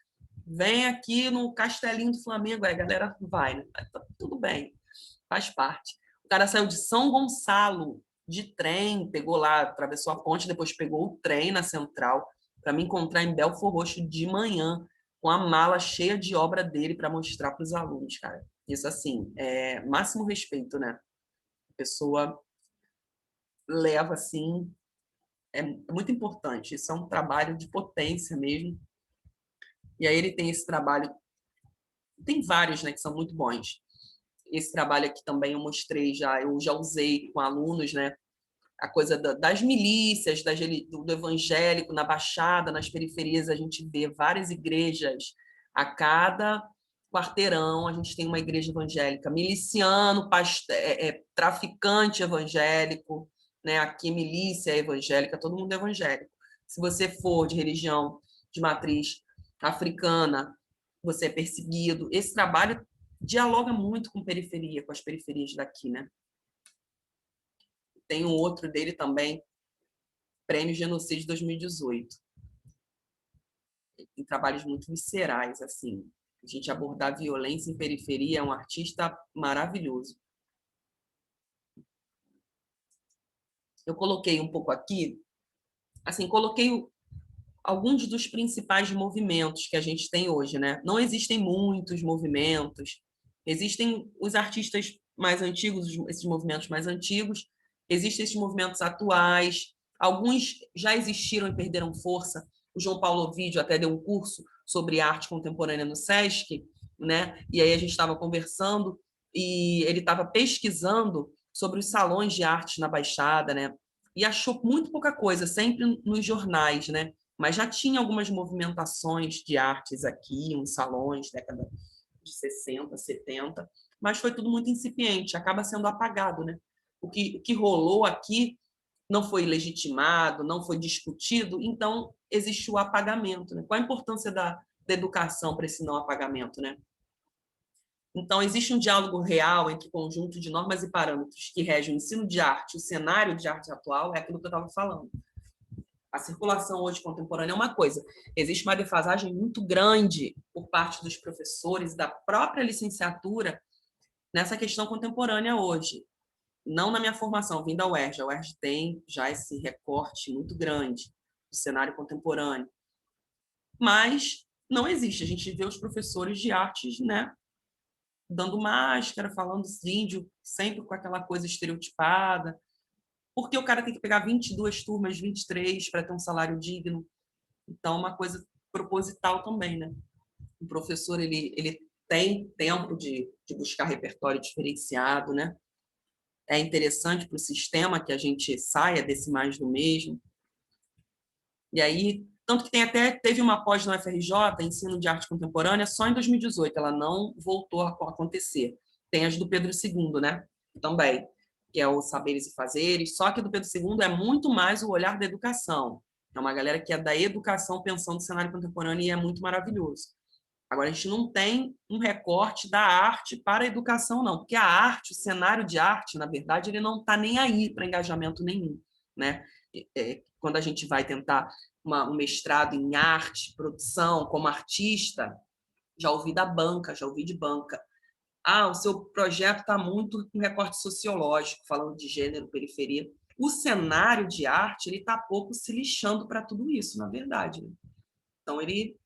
vem aqui no Castelinho do Flamengo, aí a galera vai, né? Tá tudo bem, faz parte. O cara saiu de São Gonçalo, de trem, pegou lá, atravessou a ponte, depois pegou o trem na Central, para me encontrar em Belfort Roxo de manhã, com a mala cheia de obra dele para mostrar para os alunos, cara. Isso, assim, é máximo respeito, né? A pessoa leva, assim, é muito importante. Isso é um trabalho de potência mesmo. E aí ele tem esse trabalho, tem vários, né, que são muito bons. Esse trabalho aqui também eu mostrei já, eu já usei com alunos, né? A coisa das milícias, do evangélico, na Baixada, nas periferias, a gente vê várias igrejas. A cada quarteirão, a gente tem uma igreja evangélica. Miliciano, traficante evangélico, né? Aqui, milícia evangélica, todo mundo é evangélico. Se você for de religião de matriz africana, você é perseguido. Esse trabalho dialoga muito com periferia, com as periferias daqui, né? Tem um outro dele também, Prêmio Genocídio 2018. Tem trabalhos muito viscerais, assim. A gente abordar a violência em periferia, é um artista maravilhoso. Eu coloquei um pouco aqui, assim, coloquei alguns dos principais movimentos que a gente tem hoje, né? Não existem muitos movimentos, existem os artistas mais antigos, esses movimentos mais antigos, existem esses movimentos atuais, alguns já existiram e perderam força. O João Paulo Ovidio até deu um curso sobre arte contemporânea no SESC, né? E aí a gente estava conversando, e ele estava pesquisando sobre os salões de arte na Baixada, né? E achou muito pouca coisa, sempre nos jornais, né? Mas já tinha algumas movimentações de artes aqui, uns salões, década de 60, 70, mas foi tudo muito incipiente, acaba sendo apagado, né? O que rolou aqui não foi legitimado, não foi discutido, então existe o apagamento, né? Qual a importância da educação para esse não apagamento, né? Então, existe um diálogo real entre o conjunto de normas e parâmetros que regem o ensino de arte, o cenário de arte atual, é aquilo que eu estava falando. A circulação hoje contemporânea é uma coisa. Existe uma defasagem muito grande por parte dos professores da própria licenciatura nessa questão contemporânea hoje. Não na minha formação, vim da UERJ. A UERJ tem já esse recorte muito grande do cenário contemporâneo. Mas não existe. A gente vê os professores de artes, né, dando máscara, falando índio, sempre com aquela coisa estereotipada, porque o cara tem que pegar 22 turmas, 23, para ter um salário digno. Então, é uma coisa proposital também, né? O professor, ele tem tempo de buscar repertório diferenciado, né? É interessante para o sistema que a gente saia desse mais do mesmo. E aí, tanto que teve uma pós na UFRJ, Ensino de Arte Contemporânea, só em 2018, ela não voltou a acontecer. Tem as do Pedro II, né? Também, que é o Saberes e Fazeres, só que do Pedro II é muito mais o olhar da educação. É uma galera que é da educação pensando no cenário contemporâneo e é muito maravilhoso. Agora, a gente não tem um recorte da arte para a educação, não, porque a arte, o cenário de arte, na verdade, ele não está nem aí para engajamento nenhum, né? Quando a gente vai tentar um mestrado em arte, produção, como artista, já ouvi da banca, já ouvi de banca. O seu projeto está muito com recorte sociológico, falando de gênero, periferia. O cenário de arte, ele está pouco se lixando para tudo isso, na verdade. Né? Então, ele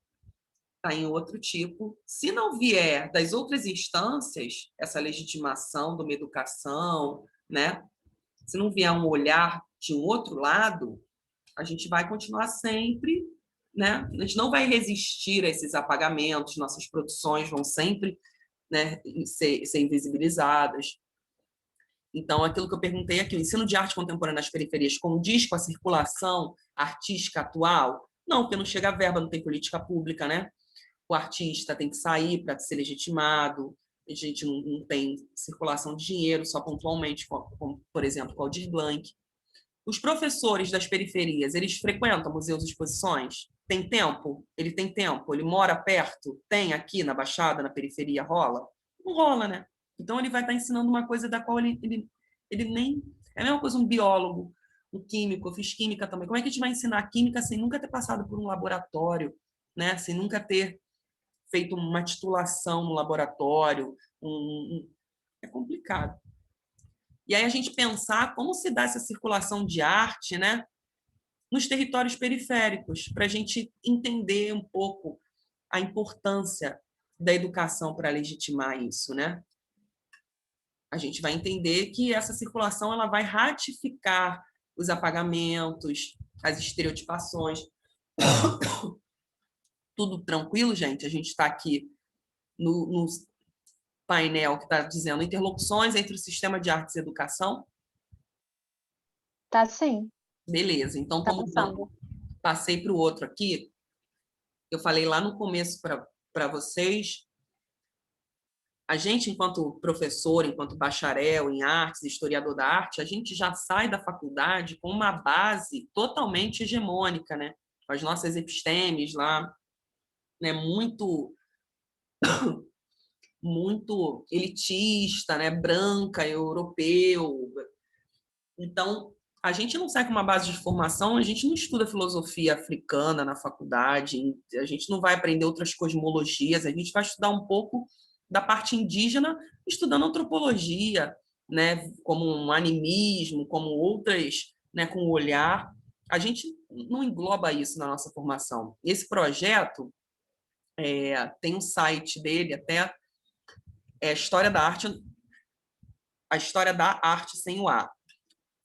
está em outro tipo. Se não vier das outras instâncias, essa legitimação de uma educação, né? Se não vier um olhar de um outro lado, a gente vai continuar sempre, né? A gente não vai resistir a esses apagamentos, nossas produções vão sempre, né, ser invisibilizadas. Então, aquilo que eu perguntei aqui, o ensino de arte contemporânea nas periferias condiz com a circulação artística atual? Não, porque não chega a verba, não tem política pública, né? O artista tem que sair para ser legitimado, a gente não tem circulação de dinheiro só pontualmente, como por exemplo, com o Aldir Blanc. Os professores das periferias, eles frequentam museus e exposições? Tem tempo? Ele tem tempo? Ele mora perto? Tem aqui na Baixada, na periferia? Rola? Não rola, né? Então, ele vai estar ensinando uma coisa da qual ele nem... É a mesma coisa um biólogo, um químico. Eu fiz química também. Como é que a gente vai ensinar química sem nunca ter passado por um laboratório, né? Sem nunca ter feito uma titulação no laboratório? É complicado. E aí a gente pensar como se dá essa circulação de arte, né, nos territórios periféricos, para a gente entender um pouco a importância da educação para legitimar isso, né? A gente vai entender que essa circulação ela vai ratificar os apagamentos, as estereotipações. Tudo tranquilo, gente? A gente está aqui no painel que está dizendo interlocuções entre o sistema de artes e educação. Tá sim. Beleza, então Tá como passando. passei para o outro aqui, eu falei lá no começo para vocês, a gente, enquanto professor, enquanto bacharel em artes, historiador da arte, a gente já sai da faculdade com uma base totalmente hegemônica, né? Com as nossas epistemes lá, né? Muito elitista, né? Branca, europeu. Então, a gente não sai com uma base de formação, a gente não estuda filosofia africana na faculdade, a gente não vai aprender outras cosmologias, a gente vai estudar um pouco da parte indígena, estudando antropologia, né, como um animismo, como outras, né, com o olhar. A gente não engloba isso na nossa formação. Esse projeto tem um site dele até, a História da Arte sem o A.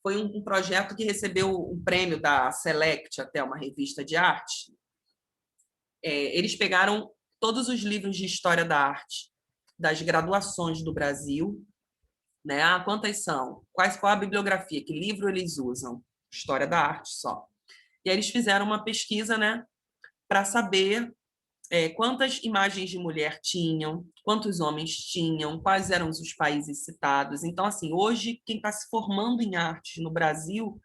Foi um projeto que recebeu um prêmio da Select, até uma revista de arte. Eles pegaram todos os livros de história da arte das graduações do Brasil, né? Ah, quantas são? Qual a bibliografia? Que livro eles usam? História da arte só. E aí eles fizeram uma pesquisa, né, para saber quantas imagens de mulher tinham, quantos homens tinham, quais eram os países citados. Então, assim, hoje, quem está se formando em artes no Brasil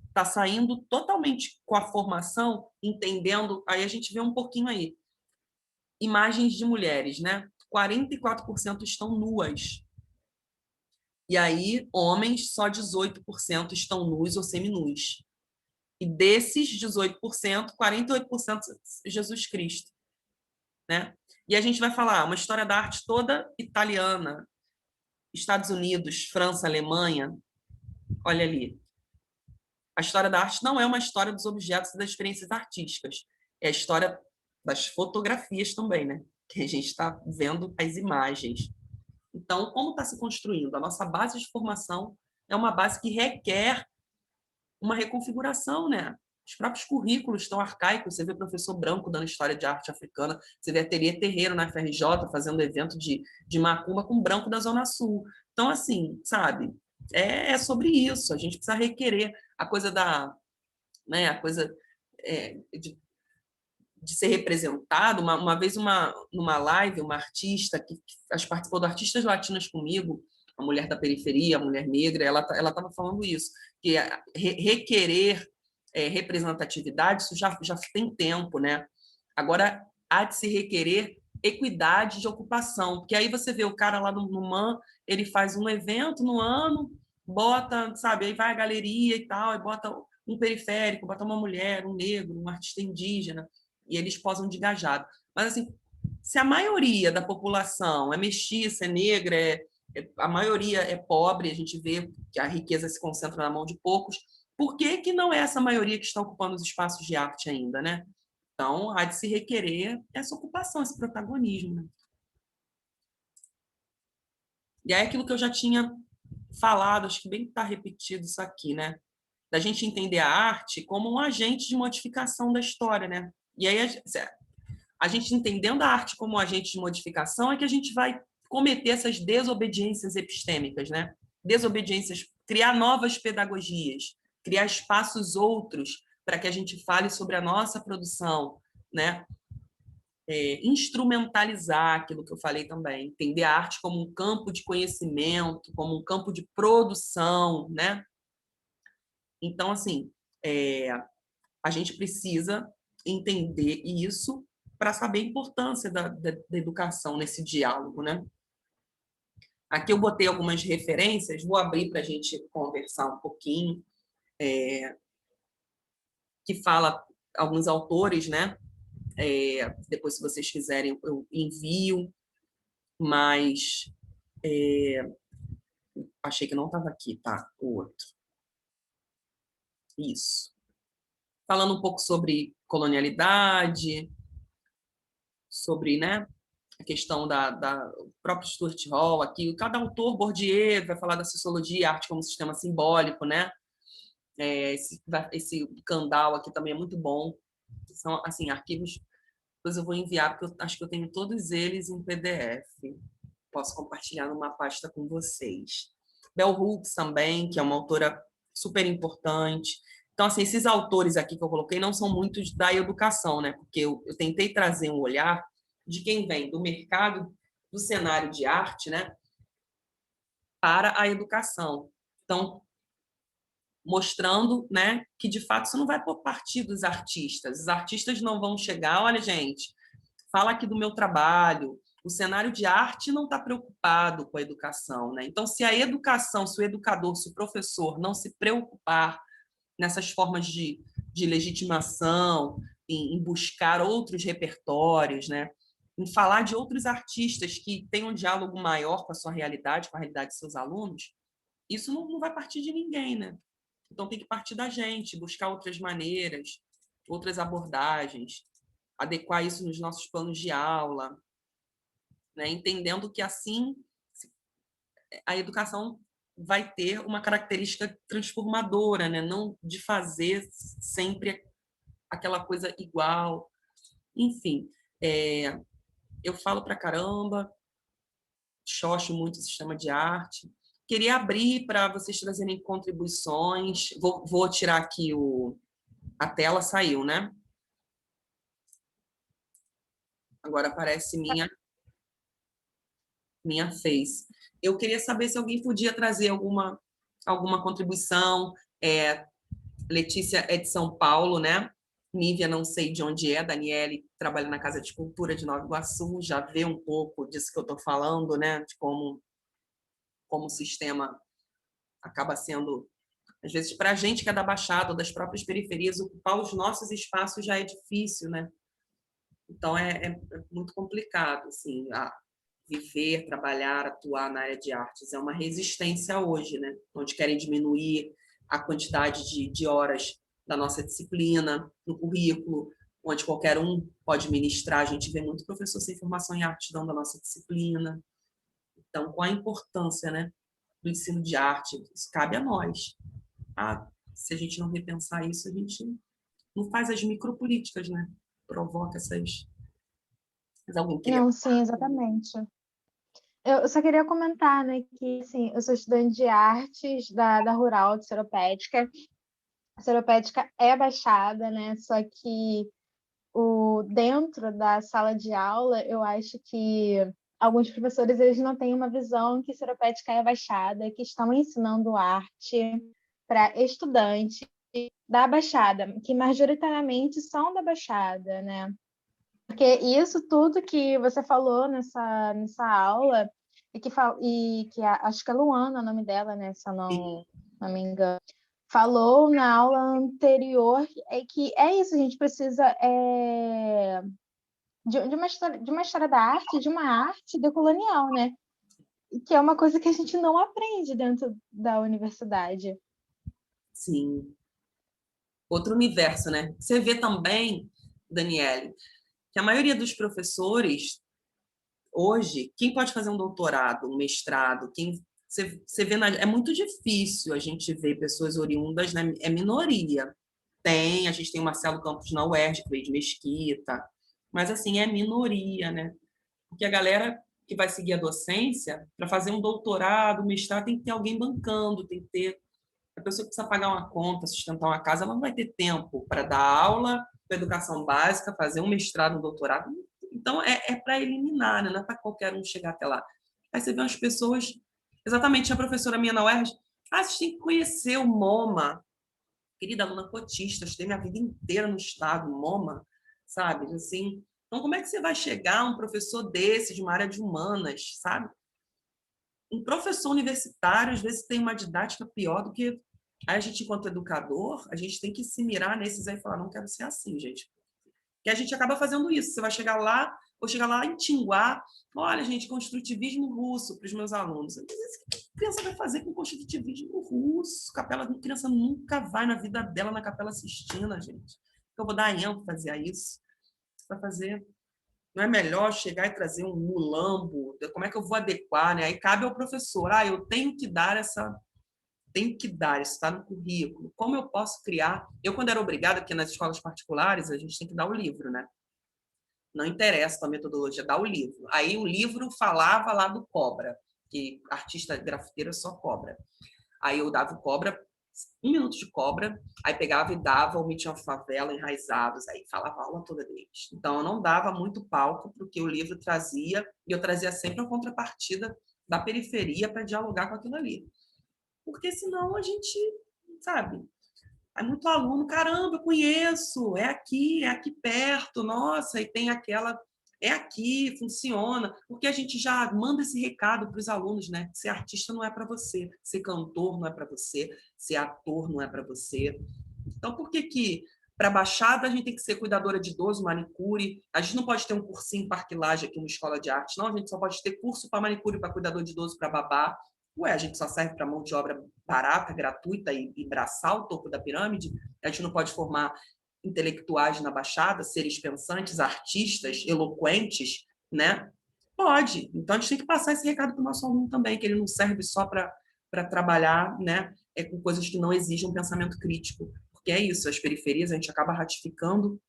está saindo totalmente com a formação, entendendo. Aí a gente vê um pouquinho aí. Imagens de mulheres, né? 44% estão nuas. E aí, homens, só 18% estão nus ou seminus. E desses 18%, 48% Jesus Cristo, né? E a gente vai falar uma história da arte toda italiana, Estados Unidos, França, Alemanha. Olha ali. A história da arte não é uma história dos objetos e das experiências artísticas. É a história das fotografias também, né? Que a gente está vendo as imagens. Então, como está se construindo? A nossa base de formação é uma base que requer uma reconfiguração, né? Os próprios currículos estão arcaicos. Você vê professor branco dando história de arte africana, você vê ateliê terreiro na FRJ fazendo evento de macumba com branco da Zona Sul. Então, assim, sabe? Sobre isso. A gente precisa requerer a coisa da, né? A coisa de ser representado. Uma vez, numa live, uma artista que participou do Artistas Latinas comigo, a mulher da periferia, a mulher negra, ela estava falando isso, que requerer representatividade, isso já tem tempo, né? Agora, há de se requerer equidade de ocupação, porque aí você vê o cara lá no MAN, ele faz um evento no ano, bota, sabe, aí vai a galeria e tal, e bota um periférico, bota uma mulher, um negro, um artista indígena, e eles posam de engajado. Mas, assim, se a maioria da população é mestiça, é negra, a maioria é pobre, a gente vê que a riqueza se concentra na mão de poucos, por que não é essa maioria que está ocupando os espaços de arte ainda, né? Então, há de se requerer essa ocupação, esse protagonismo, né? E aí aquilo que eu já tinha falado, acho que bem está repetido isso aqui, né? Da gente entender a arte como um agente de modificação da história, né? E aí a gente entendendo a arte como um agente de modificação é que a gente vai cometer essas desobediências epistêmicas, né? Desobediências, criar novas pedagogias, criar espaços outros para que a gente fale sobre a nossa produção, né? Instrumentalizar aquilo que eu falei também, entender a arte como um campo de conhecimento, como um campo de produção, né? Então, assim, a gente precisa entender isso para saber a importância da educação nesse diálogo, né? Aqui eu botei algumas referências, vou abrir para a gente conversar um pouquinho, que fala alguns autores, né? Depois, se vocês quiserem, eu envio, mas achei que não estava aqui, tá? O outro. Isso. Falando um pouco sobre colonialidade, sobre, né, a questão da próprio Stuart Hall aqui. Cada autor, Bourdieu, vai falar da sociologia e arte como sistema simbólico, né? Esse Kandal aqui também é muito bom. São, assim, arquivos. Depois eu vou enviar, porque eu acho que eu tenho todos eles em PDF. Posso compartilhar numa pasta com vocês. Bell Hooks também, que é uma autora super importante. Então, assim, esses autores aqui que eu coloquei não são muitos da educação, né? Porque eu tentei trazer um olhar de quem vem do mercado, do cenário de arte, né? Para a educação. Então, mostrando, né, que de fato isso não vai por partir dos artistas. Os artistas não vão chegar, olha, gente, fala aqui do meu trabalho. O cenário de arte não está preocupado com a educação, né? Então, se a educação, se o educador, se o professor não se preocupar nessas formas de legitimação, em buscar outros repertórios, né? Em falar de outros artistas que têm um diálogo maior com a sua realidade, com a realidade de seus alunos, isso não vai partir de ninguém, né? Então tem que partir da gente, buscar outras maneiras, outras abordagens, adequar isso nos nossos planos de aula, né? Entendendo que assim a educação vai ter uma característica transformadora, né? Não de fazer sempre aquela coisa igual. Enfim, eu falo pra caramba, xoxo muito o sistema de arte. Queria abrir para vocês trazerem contribuições. Vou tirar aqui a tela, saiu, né? Agora aparece minha face. Eu queria saber se alguém podia trazer alguma contribuição. Letícia é de São Paulo, né? Nívia, não sei de onde é. Daniele trabalha na Casa de Cultura de Nova Iguaçu, já vê um pouco disso que eu estou falando, né? De como o sistema acaba sendo, às vezes, para a gente que é da Baixada ou das próprias periferias, ocupar os nossos espaços já é difícil, né? Então, é muito complicado, assim, viver, trabalhar, atuar na área de artes. É uma resistência hoje, né? Onde querem diminuir a quantidade de horas da nossa disciplina no currículo, onde qualquer um pode ministrar. A gente vê muito professor sem formação em arte dando a nossa disciplina. Então, qual a importância, né, do ensino de arte? Isso cabe a nós. Se a gente não repensar isso, a gente não faz as micropolíticas, né? Provoca essas... Mas alguém queria... Não, sim, exatamente. Eu só queria comentar, né, que assim, eu sou estudante de artes da Rural de Seropédica. A Seropédica é baixada, né? Só que dentro da sala de aula, eu acho que alguns professores eles não têm uma visão que Seropédica é baixada, que estão ensinando arte para estudantes da Baixada, que majoritariamente são da Baixada, né? Porque isso tudo que você falou nessa aula, acho que é Luana o nome dela, né? Se eu não me engano, falou na aula anterior, é que é isso, a gente precisa de uma história da arte, de uma arte decolonial, né? Que é uma coisa que a gente não aprende dentro da universidade. Sim. Outro universo, né? Você vê também, Daniele, que a maioria dos professores, hoje, quem pode fazer um doutorado, um mestrado, você vê é muito difícil a gente ver pessoas oriundas, né? É minoria. A gente tem o Marcelo Campos na UERJ, que veio de Mesquita, mas assim, é minoria, né? Porque a galera que vai seguir a docência, para fazer um doutorado, um mestrado, tem que ter alguém bancando, tem que ter... A pessoa que precisa pagar uma conta, sustentar uma casa, ela não vai ter tempo para dar aula para educação básica, fazer um mestrado, um doutorado. Então, é para eliminar, né? Não é para qualquer um chegar até lá. Aí você vê umas pessoas... Exatamente, a professora minha na UERJ, vocês têm que conhecer o MoMA. Querida aluna cotista, eu estudei minha vida inteira no estado, MoMA, sabe? Assim, então, como é que você vai chegar a um professor desse, de uma área de humanas, sabe? Um professor universitário, às vezes, tem uma didática pior do que... Aí a gente, enquanto educador, a gente tem que se mirar nesses aí e falar, não quero ser assim, gente. Que a gente acaba fazendo isso. Você vai chegar lá, vou chegar lá em Tinguá, olha, gente, construtivismo russo para os meus alunos. O que a criança vai fazer com construtivismo russo? A criança nunca vai na vida dela na Capela Sistina, gente. Eu vou dar ênfase a isso. Para fazer... Não é melhor chegar e trazer um mulambo? Como é que eu vou adequar, né? Aí cabe ao professor. Eu tenho que dar isso está no currículo. Como eu posso criar? Eu, quando era obrigada, porque nas escolas particulares a gente tem que dar o livro, né? Não interessa a metodologia, dá o livro. Aí o livro falava lá do cobra, que artista grafiteiro é só cobra. Aí eu dava o cobra, 1 minuto de cobra, aí pegava e dava o Meet of Favela, Enraizados, aí falava a aula toda deles. Então eu não dava muito palco para o que o livro trazia, e eu trazia sempre a contrapartida da periferia para dialogar com aquilo ali. Porque senão a gente, sabe, é muito aluno, caramba, eu conheço, é aqui perto, nossa, e tem aquela, é aqui, funciona, porque a gente já manda esse recado para os alunos, né? Ser artista não é para você, ser cantor não é para você, ser ator não é para você. Então, por que para a Baixada a gente tem que ser cuidadora de idoso, manicure? A gente não pode ter um cursinho em Parque Lage aqui, uma escola de arte, não, a gente só pode ter curso para manicure, para cuidador de idoso, para babá. Ué, a gente só serve para mão de obra barata, gratuita e braçal, o topo da pirâmide? A gente não pode formar intelectuais na Baixada, seres pensantes, artistas, eloquentes, né? Pode. Então, a gente tem que passar esse recado para o nosso aluno também, que ele não serve só para trabalhar, né, com coisas que não exigem um pensamento crítico. Porque é isso, as periferias, a gente acaba ratificando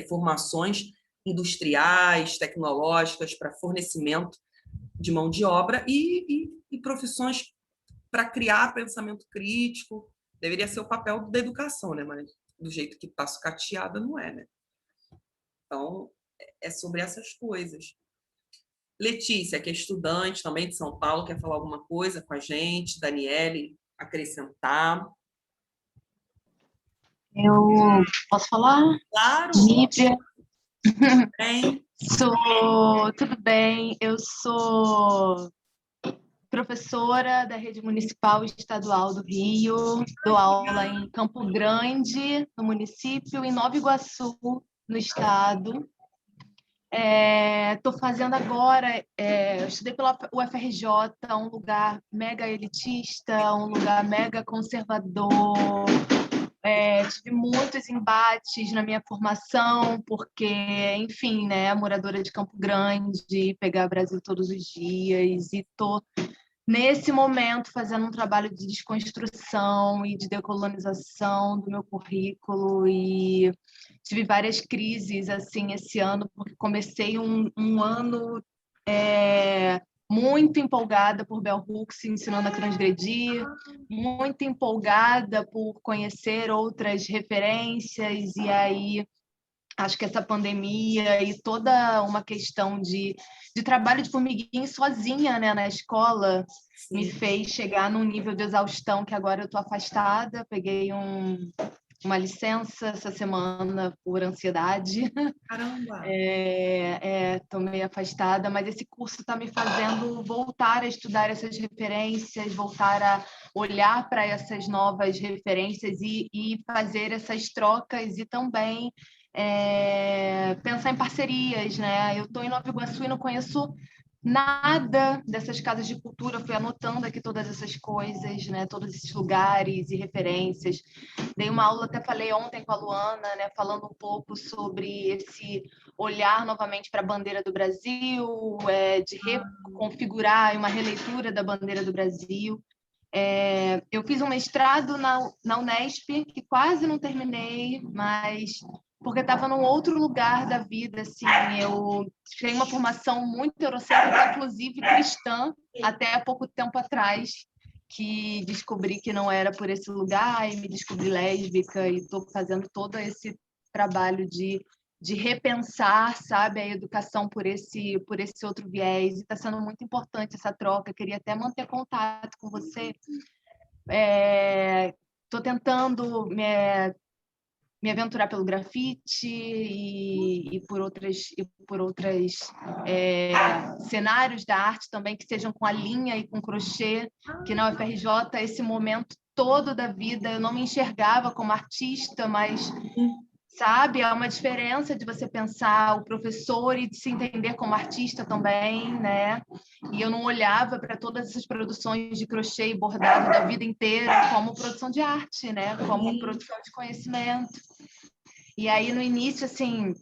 formações industriais, tecnológicas, para fornecimento de mão de obra e profissões para criar pensamento crítico. Deveria ser o papel da educação, né? Mas do jeito que está sucateada, não é, né? Então, é sobre essas coisas. Letícia, que é estudante também de São Paulo, quer falar alguma coisa com a gente? Daniele, acrescentar? Eu posso falar? Claro! Nívia. Bem. Tudo bem, eu sou professora da Rede Municipal Estadual do Rio, dou aula em Campo Grande, no município, em Nova Iguaçu, no estado. Estou fazendo agora, eu estudei pela UFRJ, um lugar mega elitista, um lugar mega conservador. Tive muitos embates na minha formação, porque, enfim, né, moradora de Campo Grande, pegar Brasil todos os dias, e estou, nesse momento, fazendo um trabalho de desconstrução e de decolonização do meu currículo, e tive várias crises, assim, esse ano, porque comecei um ano muito empolgada por Bell Hooks ensinando a transgredir, muito empolgada por conhecer outras referências, e aí acho que essa pandemia e toda uma questão de trabalho de formiguinha sozinha, né, na escola, me fez chegar num nível de exaustão que agora eu estou afastada, peguei uma licença essa semana por ansiedade. Caramba! Estou meio afastada, mas esse curso está me fazendo voltar a estudar essas referências, voltar a olhar para essas novas referências e fazer essas trocas e também pensar em parcerias, né? Eu estou em Nova Iguaçu e não conheço nada dessas casas de cultura, fui anotando aqui todas essas coisas, né? Todos esses lugares e referências. Dei uma aula, até falei ontem com a Luana, né? Falando um pouco sobre esse olhar novamente para a bandeira do Brasil, de reconfigurar uma releitura da bandeira do Brasil. Eu fiz um mestrado na Unesp, que quase não terminei, mas porque estava num outro lugar da vida, assim, eu tenho uma formação muito eurocêntrica, inclusive cristã, até há pouco tempo atrás, que descobri que não era por esse lugar e me descobri lésbica e estou fazendo todo esse trabalho de repensar, sabe, a educação por esse outro viés, e está sendo muito importante essa troca. Queria até manter contato com você. Estou tentando me aventurar pelo grafite e por outras cenários da arte também que sejam com a linha e com crochê, que na UFRJ esse momento todo da vida eu não me enxergava como artista, mas sabe, há uma diferença de você pensar o professor e de se entender como artista também, né? E eu não olhava para todas essas produções de crochê e bordado da vida inteira como produção de arte, né? Como produção de conhecimento. E aí, no início, assim,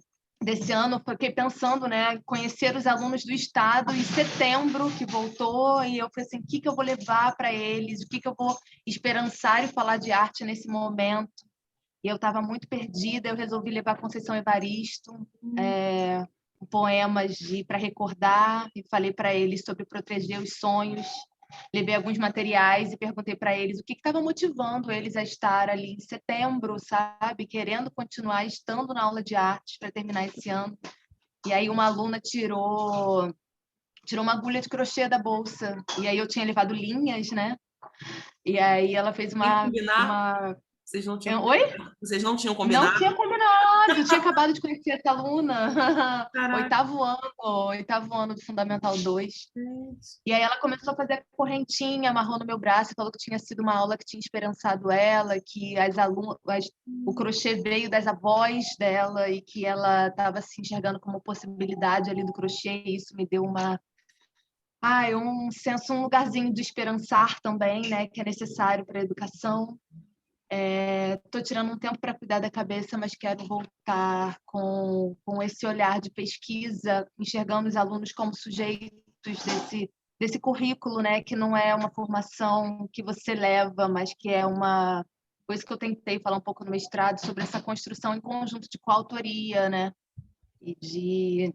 desse ano, eu fiquei pensando, né, conhecer os alunos do estado em setembro, que voltou, e eu falei assim, o que eu vou levar para eles, o que eu vou esperançar e falar de arte nesse momento. E eu estava muito perdida, eu resolvi levar Conceição Evaristo, poemas para recordar, e falei para eles sobre proteger os sonhos. Levei alguns materiais e perguntei para eles o que estava motivando eles a estar ali em setembro, sabe? Querendo continuar estando na aula de artes para terminar esse ano. E aí uma aluna tirou uma agulha de crochê da bolsa. E aí eu tinha levado linhas, né? E aí ela fez uma... Vocês não tinham Oi? Vocês não tinham combinado? Não tinha combinado. Eu tinha acabado de conhecer essa aluna. Caraca. Oitavo ano do Fundamental 2. E aí ela começou a fazer a correntinha, amarrou no meu braço, falou que tinha sido uma aula que tinha esperançado ela, que o crochê veio das avós dela e que ela estava se enxergando como possibilidade ali do crochê. E isso me deu um senso, um lugarzinho de esperançar também, né, que é necessário para a educação. Estou tirando um tempo para cuidar da cabeça, mas quero voltar com esse olhar de pesquisa, enxergando os alunos como sujeitos desse currículo, né? Que não é uma formação que você leva, mas que é uma coisa que eu tentei falar um pouco no mestrado, sobre essa construção em conjunto de coautoria, né? E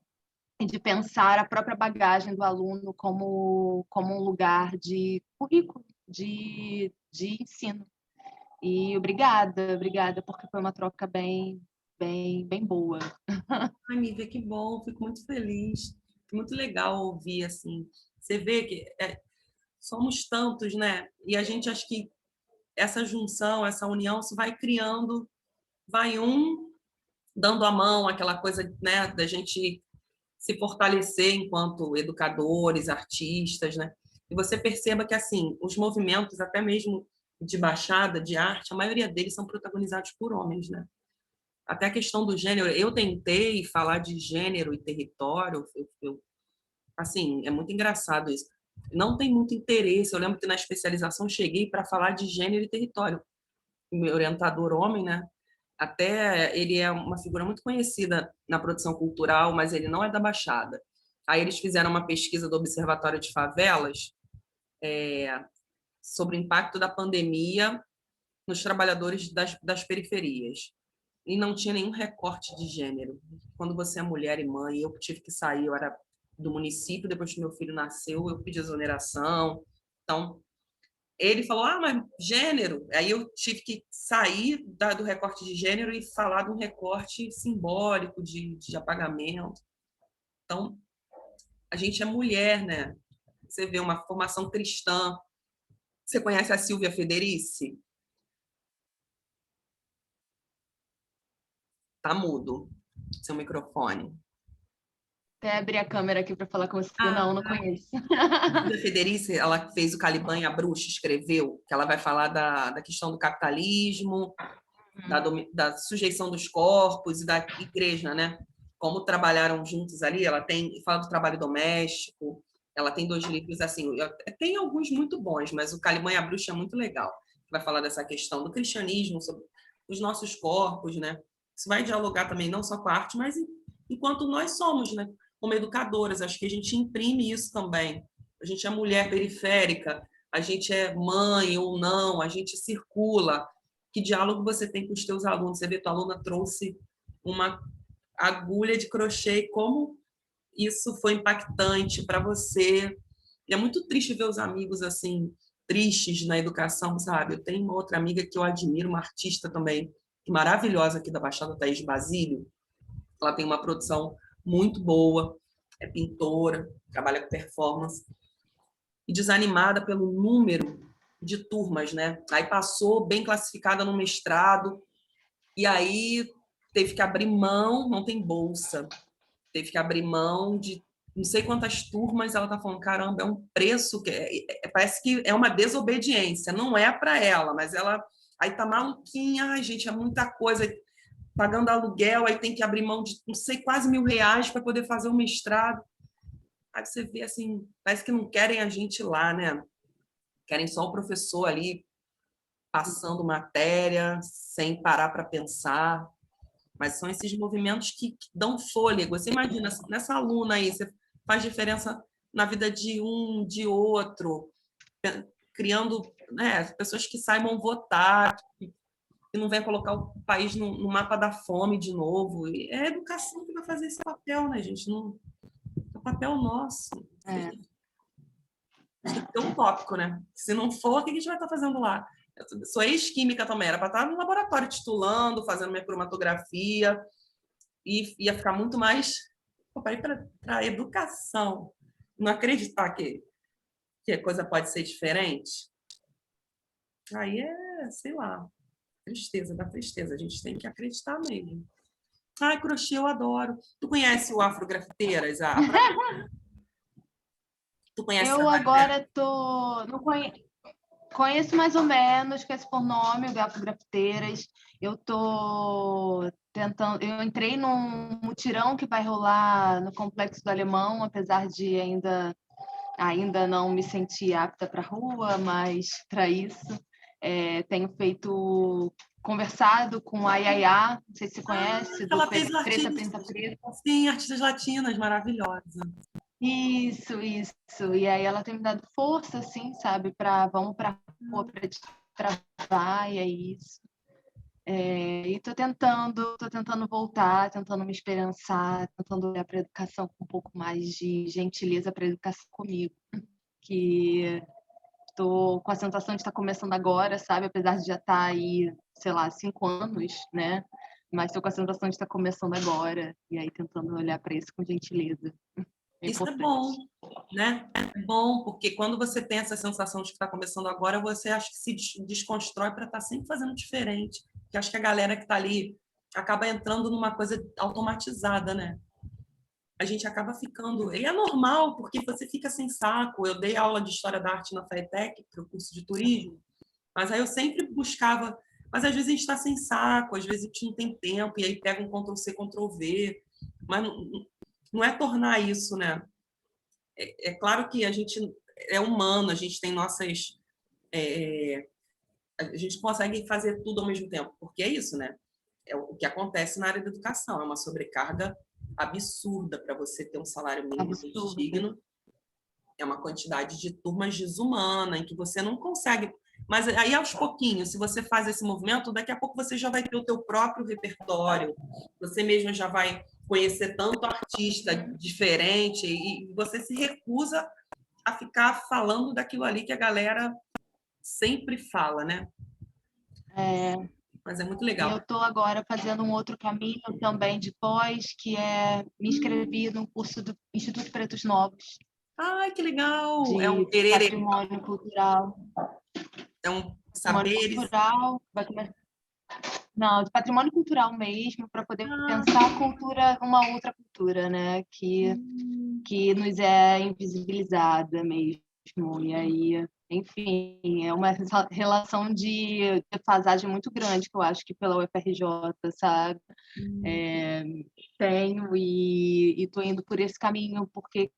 e de pensar a própria bagagem do aluno como um lugar de currículo, de ensino. E obrigada, porque foi uma troca bem boa. Ai, Nívia, que bom, fico muito feliz. Muito legal ouvir, assim. Você vê que somos tantos, né? E a gente acha que essa junção, essa união, se vai criando, vai um dando a mão, aquela coisa, né, da gente se fortalecer enquanto educadores, artistas, né? E você perceba que, assim, os movimentos, até mesmo de baixada, de arte, a maioria deles são protagonizados por homens, né? Até a questão do gênero, eu tentei falar de gênero e território, assim, é muito engraçado isso. Não tem muito interesse. Eu lembro que na especialização cheguei para falar de gênero e território. O meu orientador homem, né? Até ele é uma figura muito conhecida na produção cultural, mas ele não é da Baixada. Aí eles fizeram uma pesquisa do Observatório de Favelas sobre o impacto da pandemia nos trabalhadores das periferias. E não tinha nenhum recorte de gênero. Quando você é mulher e mãe, eu tive que sair, eu era do município, depois que meu filho nasceu, eu pedi exoneração. Então, ele falou, mas gênero. Aí eu tive que sair do recorte de gênero e falar de um recorte simbólico de apagamento. Então, a gente é mulher, né? Você vê uma formação cristã. Você conhece a Silvia Federici? Tá mudo, seu microfone. Até abrir a câmera aqui para falar com você. Não conheço. A Silvia Federici, ela fez o Caliban e a Bruxa, escreveu, que ela vai falar da questão do capitalismo, da sujeição dos corpos e da igreja, né? Como trabalharam juntos ali. Ela fala do trabalho doméstico, ela tem 2 livros, assim, tem alguns muito bons, mas o Caliban e a Bruxa é muito legal. Vai falar dessa questão do cristianismo, sobre os nossos corpos, né? Isso vai dialogar também não só com a arte, mas enquanto nós somos, né? Como educadoras, acho que a gente imprime isso também. A gente é mulher periférica, a gente é mãe ou não, a gente circula. Que diálogo você tem com os teus alunos? Você vê, tua aluna trouxe uma agulha de crochê e como isso foi impactante para você. E é muito triste ver os amigos assim, tristes na educação, sabe? Eu tenho uma outra amiga que eu admiro, uma artista também, maravilhosa aqui da Baixada, Thaís Basílio. Ela tem uma produção muito boa, é pintora, trabalha com performance, e desanimada pelo número de turmas, né? Aí passou bem classificada no mestrado, e aí teve que abrir mão, não tem bolsa, teve que abrir mão de não sei quantas turmas. Ela tá falando, caramba, é um preço que parece que é uma desobediência, não é para ela, mas ela aí tá maluquinha, ai gente, é muita coisa, pagando aluguel, aí tem que abrir mão de, não sei, quase R$ 1.000 para poder fazer o mestrado. Aí você vê assim, parece que não querem a gente lá, né? Querem só o professor ali passando matéria, sem parar para pensar. Mas são esses movimentos que dão fôlego. Você imagina, nessa aluna aí, você faz diferença na vida de um, de outro, criando, né, pessoas que saibam votar, que não vem colocar o país no mapa da fome de novo. E é a educação que vai fazer esse papel, né, gente? Não, é o papel nosso. É. Tem que ter um tópico, né? Se não for, o que a gente vai estar fazendo lá? Eu sou ex-química também, era para estar no laboratório titulando, fazendo minha cromatografia, e ia ficar muito mais para a educação. Não acreditar que a coisa pode ser diferente. Aí sei lá, tristeza da tristeza. A gente tem que acreditar mesmo. Ai, crochê, eu adoro. Tu conhece o Afrografiteiras? Tu conhece Eu a agora tô. Não conheço mais ou menos, conheço por nome, o Gato Grafiteiras. Eu tô tentando. Eu entrei num mutirão que vai rolar no Complexo do Alemão, apesar de ainda não me sentir apta para a rua, mas para isso tenho conversado com a Yaya, não sei se você conhece, do ela fez Preta artistas. Pinta Preta. Sim, artistas latinas, maravilhosa. Isso. E aí ela tem me dado força, assim, sabe, vamos para a rua para travar, e é isso. E tô tentando voltar, tentando me esperançar, tentando olhar para a educação com um pouco mais de gentileza para a educação comigo, que estou com a sensação de estar começando agora, sabe? Apesar de já estar aí, sei lá, 5 anos, né? Mas estou com a sensação de estar começando agora, e aí tentando olhar para isso com gentileza. É Isso é importante. bom, né? É bom, porque quando você tem essa sensação de que está começando agora, você acha que se desconstrói para estar sempre fazendo diferente. Porque acho que a galera que está ali acaba entrando numa coisa automatizada, né? A gente acaba ficando. E é normal, porque você fica sem saco. Eu dei aula de História da Arte na FATEC, para o curso de turismo, mas aí eu sempre buscava. Mas às vezes a gente está sem saco, às vezes a gente não tem tempo, e aí pega um Ctrl+C, Ctrl+V. Mas não é tornar isso, né? É claro que a gente é humano, a gente tem nossas. A gente consegue fazer tudo ao mesmo tempo, porque é isso, né? É o que acontece na área da educação, é uma sobrecarga absurda para você ter um salário mínimo digno, é uma quantidade de turmas desumana, em que você não consegue. Mas aí, aos pouquinhos, se você faz esse movimento, daqui a pouco você já vai ter o teu próprio repertório, você mesmo já vai conhecer tanto artista diferente, e você se recusa a ficar falando daquilo ali que a galera sempre fala, né? Mas é muito E eu legal. estou agora fazendo um outro caminho também de pós, que é me inscrevi no curso do Instituto Pretos Novos, Ai, que legal! É um de tererê, patrimônio cultural. é um Patrimônio saberes. cultural, não, de patrimônio cultural mesmo, para poder Ah, pensar a cultura, uma outra cultura, né, que nos é invisibilizada mesmo. E aí, enfim, é uma relação de defasagem muito grande que eu acho que pela UFRJ, sabe? Tenho e estou indo por esse caminho porque,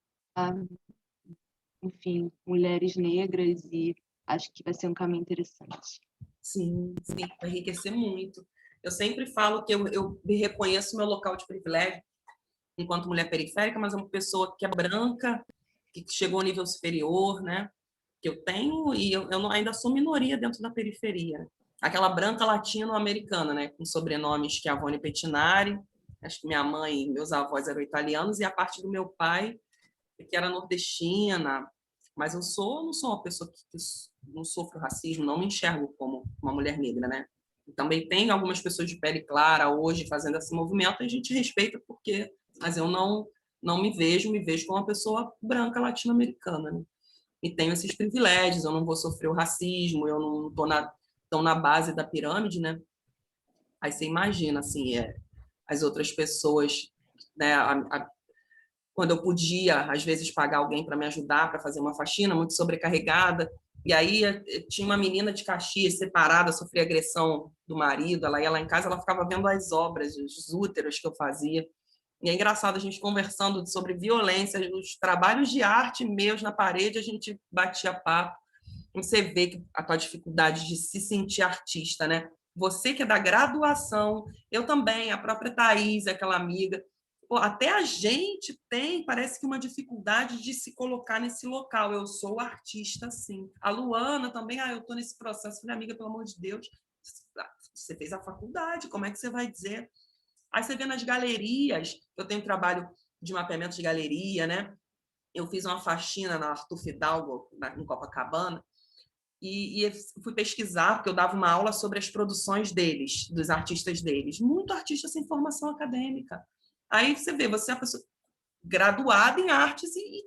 enfim, mulheres negras e acho que vai ser um caminho interessante. sim, sim, vai enriquecer muito. Eu sempre falo que eu me reconheço meu local de privilégio enquanto mulher periférica, mas é uma pessoa que é branca, que chegou ao nível superior, né? Que eu tenho, e eu ainda sou minoria dentro da periferia. Aquela branca latino-americana, né? Com sobrenomes que é Avone Pettinari, acho que minha mãe e meus avós eram italianos, e a parte do meu pai, que era nordestina, mas eu não sou uma pessoa que não sofro racismo, não me enxergo como uma mulher negra, né? E também tem algumas pessoas de pele clara hoje fazendo esse movimento, e a gente respeita porque, mas eu não me vejo como uma pessoa branca latino-americana, né? E tenho esses privilégios, eu não vou sofrer o racismo, eu não estou tão na base da pirâmide, né? Aí você imagina, assim, as outras pessoas, né? Quando eu podia, às vezes, pagar alguém para me ajudar, para fazer uma faxina, muito sobrecarregada. E aí tinha uma menina de Caxias, separada, sofria agressão do marido, ela ia lá em casa, ela ficava vendo as obras, os úteros que eu fazia. E é engraçado a gente conversando sobre violência, os trabalhos de arte meus na parede, a gente batia papo. Você vê que a tua dificuldade de se sentir artista, né? Você que é da graduação, eu também, a própria Thaís, aquela amiga. Pô, até a gente tem, parece que uma dificuldade de se colocar nesse local. Eu sou artista, sim. A Luana também, eu estou nesse processo. Falei, amiga, pelo amor de Deus, você fez a faculdade, como é que você vai dizer? Aí você vê nas galerias, eu tenho trabalho de mapeamento de galeria, né? Eu fiz uma faxina na Arthur Fidalgo, em Copacabana, e fui pesquisar, porque eu dava uma aula sobre as produções deles, dos artistas deles. Muito artista sem formação acadêmica. Aí você vê, você é uma pessoa graduada em artes e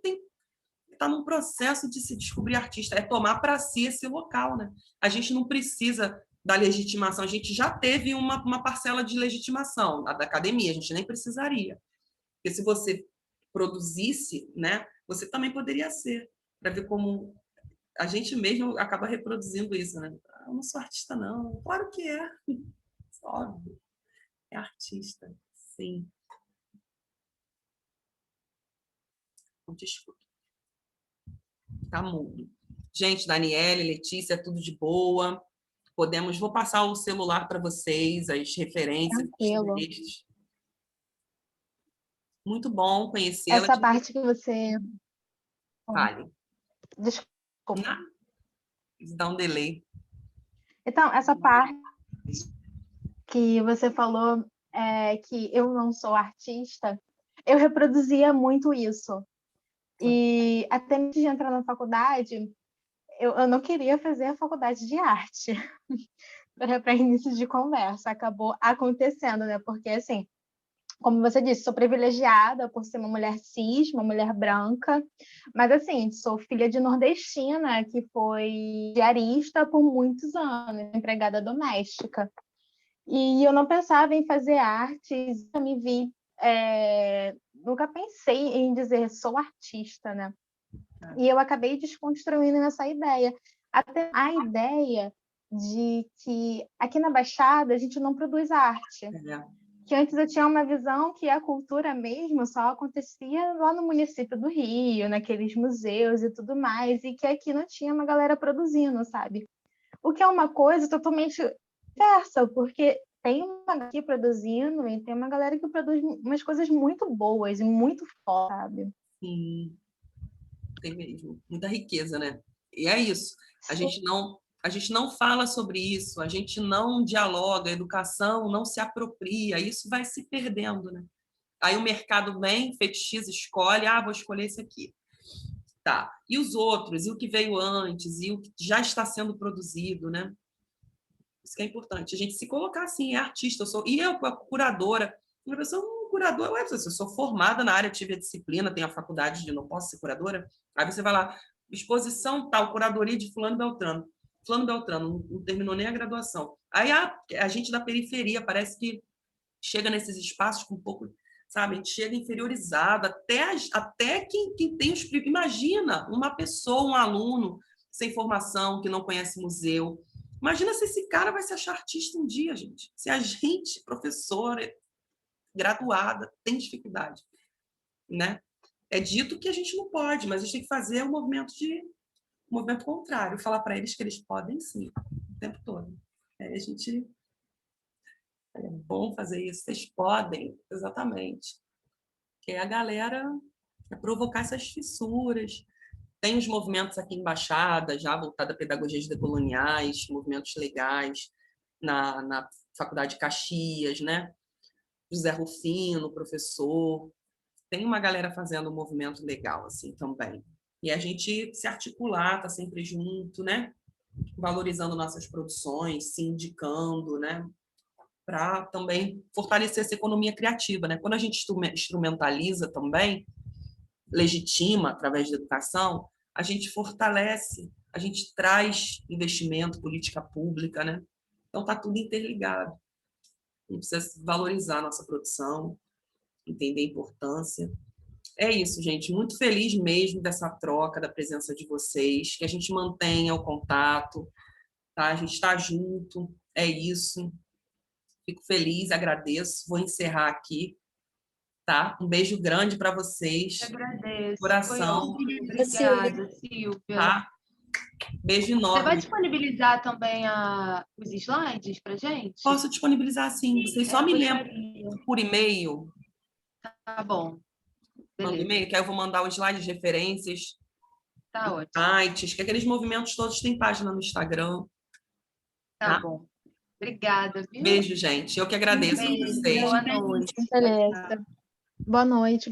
está num processo de se descobrir artista, é tomar para si esse local, né? A gente não precisa da legitimação, a gente já teve uma parcela de legitimação da academia, a gente nem precisaria. Porque se você produzisse, né, você também poderia ser, para ver como a gente mesmo acaba reproduzindo isso, né? Eu não sou artista, não. Claro que é. Óbvio. É artista. Sim. Desculpa. Tá mudo. Gente, Daniele, Letícia, tudo de boa. Vou passar o celular para vocês, as referências, os Tranquilo. textos. Muito bom conhecê-la. Essa parte que você. Fale. Desculpa. Dá um delay. Então, essa parte que você falou que eu não sou artista, eu reproduzia muito isso. E até antes de entrar na faculdade, eu não queria fazer a faculdade de arte. Para início de conversa, acabou acontecendo, né? Porque, assim, como você disse, sou privilegiada por ser uma mulher cis, uma mulher branca, mas, assim, sou filha de nordestina, que foi diarista por muitos anos, empregada doméstica. E eu não pensava em fazer artes, eu me vi... nunca pensei em dizer sou artista, né? E eu acabei desconstruindo essa ideia. Até a ideia de que aqui na Baixada a gente não produz arte. Que antes eu tinha uma visão que a cultura mesmo só acontecia lá no município do Rio, naqueles museus e tudo mais, e que aqui não tinha uma galera produzindo, sabe? O que é uma coisa totalmente diversa, porque tem uma galera aqui produzindo e tem uma galera que produz umas coisas muito boas e muito foda, sabe? Sim, tem mesmo. Muita riqueza, né? E é isso. A gente não fala sobre isso, a gente não dialoga, a educação não se apropria, isso vai se perdendo, né? Aí o mercado vem, fetichiza, escolhe, vou escolher esse aqui. Tá. E os outros, e o que veio antes, e o que já está sendo produzido, né? Isso que é importante. A gente se colocar assim, é artista, eu, curadora, uma pessoa, curadora, eu sou formada na área, tive a disciplina, tenho a faculdade de não posso ser curadora. Aí você vai lá, exposição tal, curadoria de fulano Beltrano. Fulano Beltrano, não terminou nem a graduação. Aí a gente da periferia parece que chega nesses espaços com um pouco, sabe, a gente chega inferiorizado, até quem tem os... Imagina uma pessoa, um aluno sem formação, que não conhece museu. Imagina se esse cara vai se achar artista um dia, gente. Se a gente, professora, graduada, tem dificuldade, né? É dito que a gente não pode, mas a gente tem que fazer um movimento contrário, falar para eles que eles podem sim, o tempo todo. A gente... É bom fazer isso, vocês podem, exatamente. Que a galera provocar essas fissuras. Tem os movimentos aqui em Baixada, já voltado a pedagogias decoloniais, movimentos legais, na Faculdade de Caxias, né? José Rufino, professor. Tem uma galera fazendo um movimento legal assim também. E a gente se articular, tá sempre junto, né? Valorizando nossas produções, se indicando, né? Para também fortalecer essa economia criativa, né? Quando a gente instrumentaliza também, legitima através da educação, a gente fortalece, a gente traz investimento, política pública, né? Então tá tudo interligado. A gente precisa valorizar a nossa produção, entender a importância. É isso, gente. Muito feliz mesmo dessa troca, da presença de vocês, que a gente mantenha o contato, tá? A gente está junto, é isso. Fico feliz, agradeço. Vou encerrar aqui, tá? Um beijo grande para vocês. Eu agradeço. Coração. Obrigada, Silvia. Tá? Beijo Você enorme. vai disponibilizar também os slides para gente? Posso disponibilizar, sim. Vocês só me lembram por e-mail. Tá bom. Manda e-mail, que aí eu vou mandar os slides, referências, Tá ótimo. sites, que aqueles movimentos todos têm página no Instagram. Tá bom. Obrigada, viu? Beijo, gente. Eu que agradeço a vocês. Boa noite. Beleza. Boa noite.